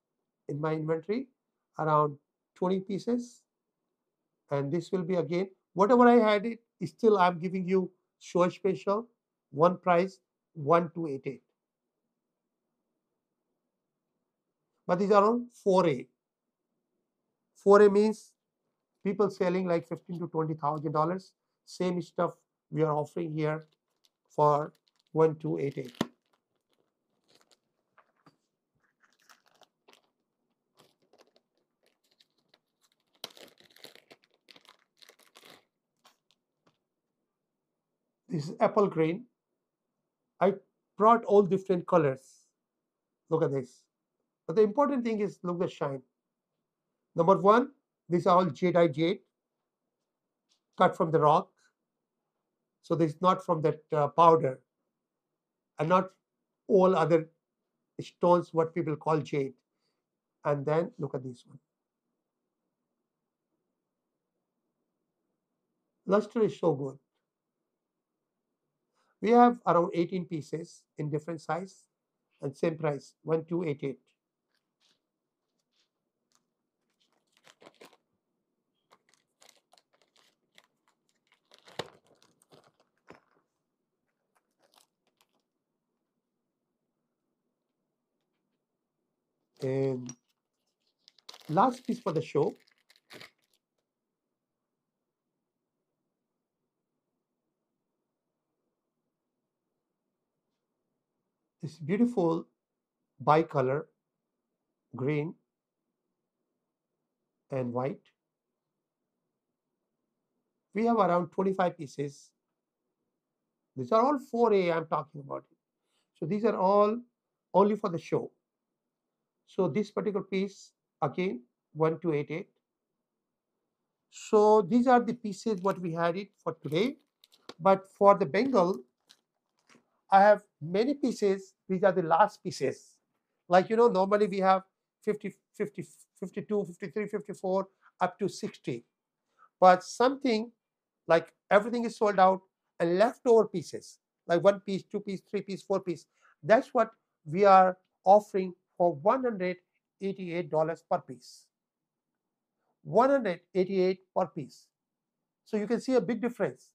in my inventory, around 20 pieces. And this will be again, whatever I had it, still I'm giving you show special, one price, 1288. But these are all 4A. 4A means people selling like $15,000 to $20,000. Same stuff we are offering here for 1288. This is apple green. I brought all different colors. Look at this. But the important thing is look at the shine. Number one, these are all jade cut from the rock. So this is not from that powder, and not all other stones what people call jade. And then look at this one. Luster is so good. We have around 18 pieces in different size and same price, 1288. And last piece for the show, this beautiful bicolor green and white. We have around 25 pieces. These are all 4A I'm talking about. So these are all only for the show. So this particular piece, again, 1288. So these are the pieces what we had it for today. But for the Bengal, I have many pieces. These are the last pieces. Like, normally we have 50, 50, 52, 53, 54, up to 60. But something like everything is sold out and leftover pieces, like 1 piece, 2 piece, 3 piece, 4 piece. That's what we are offering for $188 per piece. 188 per piece. So you can see a big difference.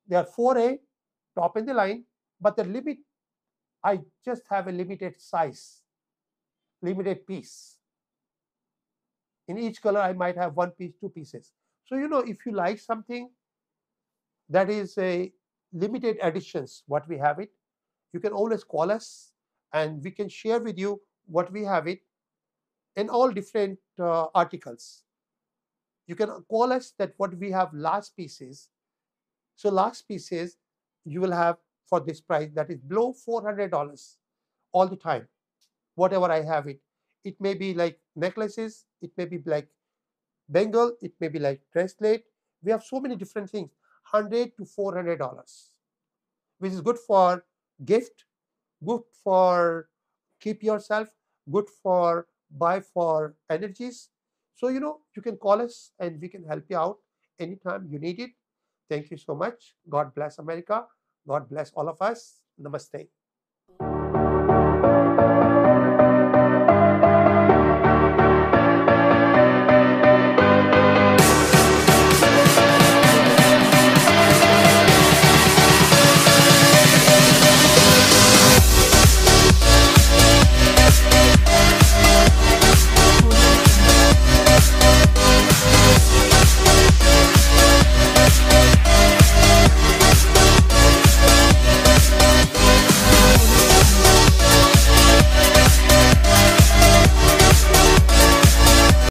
They are 4A, top in the line, but the limit, I just have a limited size, limited piece. In each color, I might have 1 piece, 2 pieces. So, if you like something that is a limited editions, what we have it, you can always call us and we can share with you what we have it in all different articles. You can call us that what we have last pieces. So last pieces you will have for this price that is below $400 all the time. Whatever I have it. It may be like necklaces, it may be like bangle, it may be like bracelet. We have so many different things, $100 to $400, which is good for gift, good for keep yourself, good for buy for energies. So you can call us and we can help you out anytime you need it. Thank you so much. God bless America. God bless all of us. Namaste.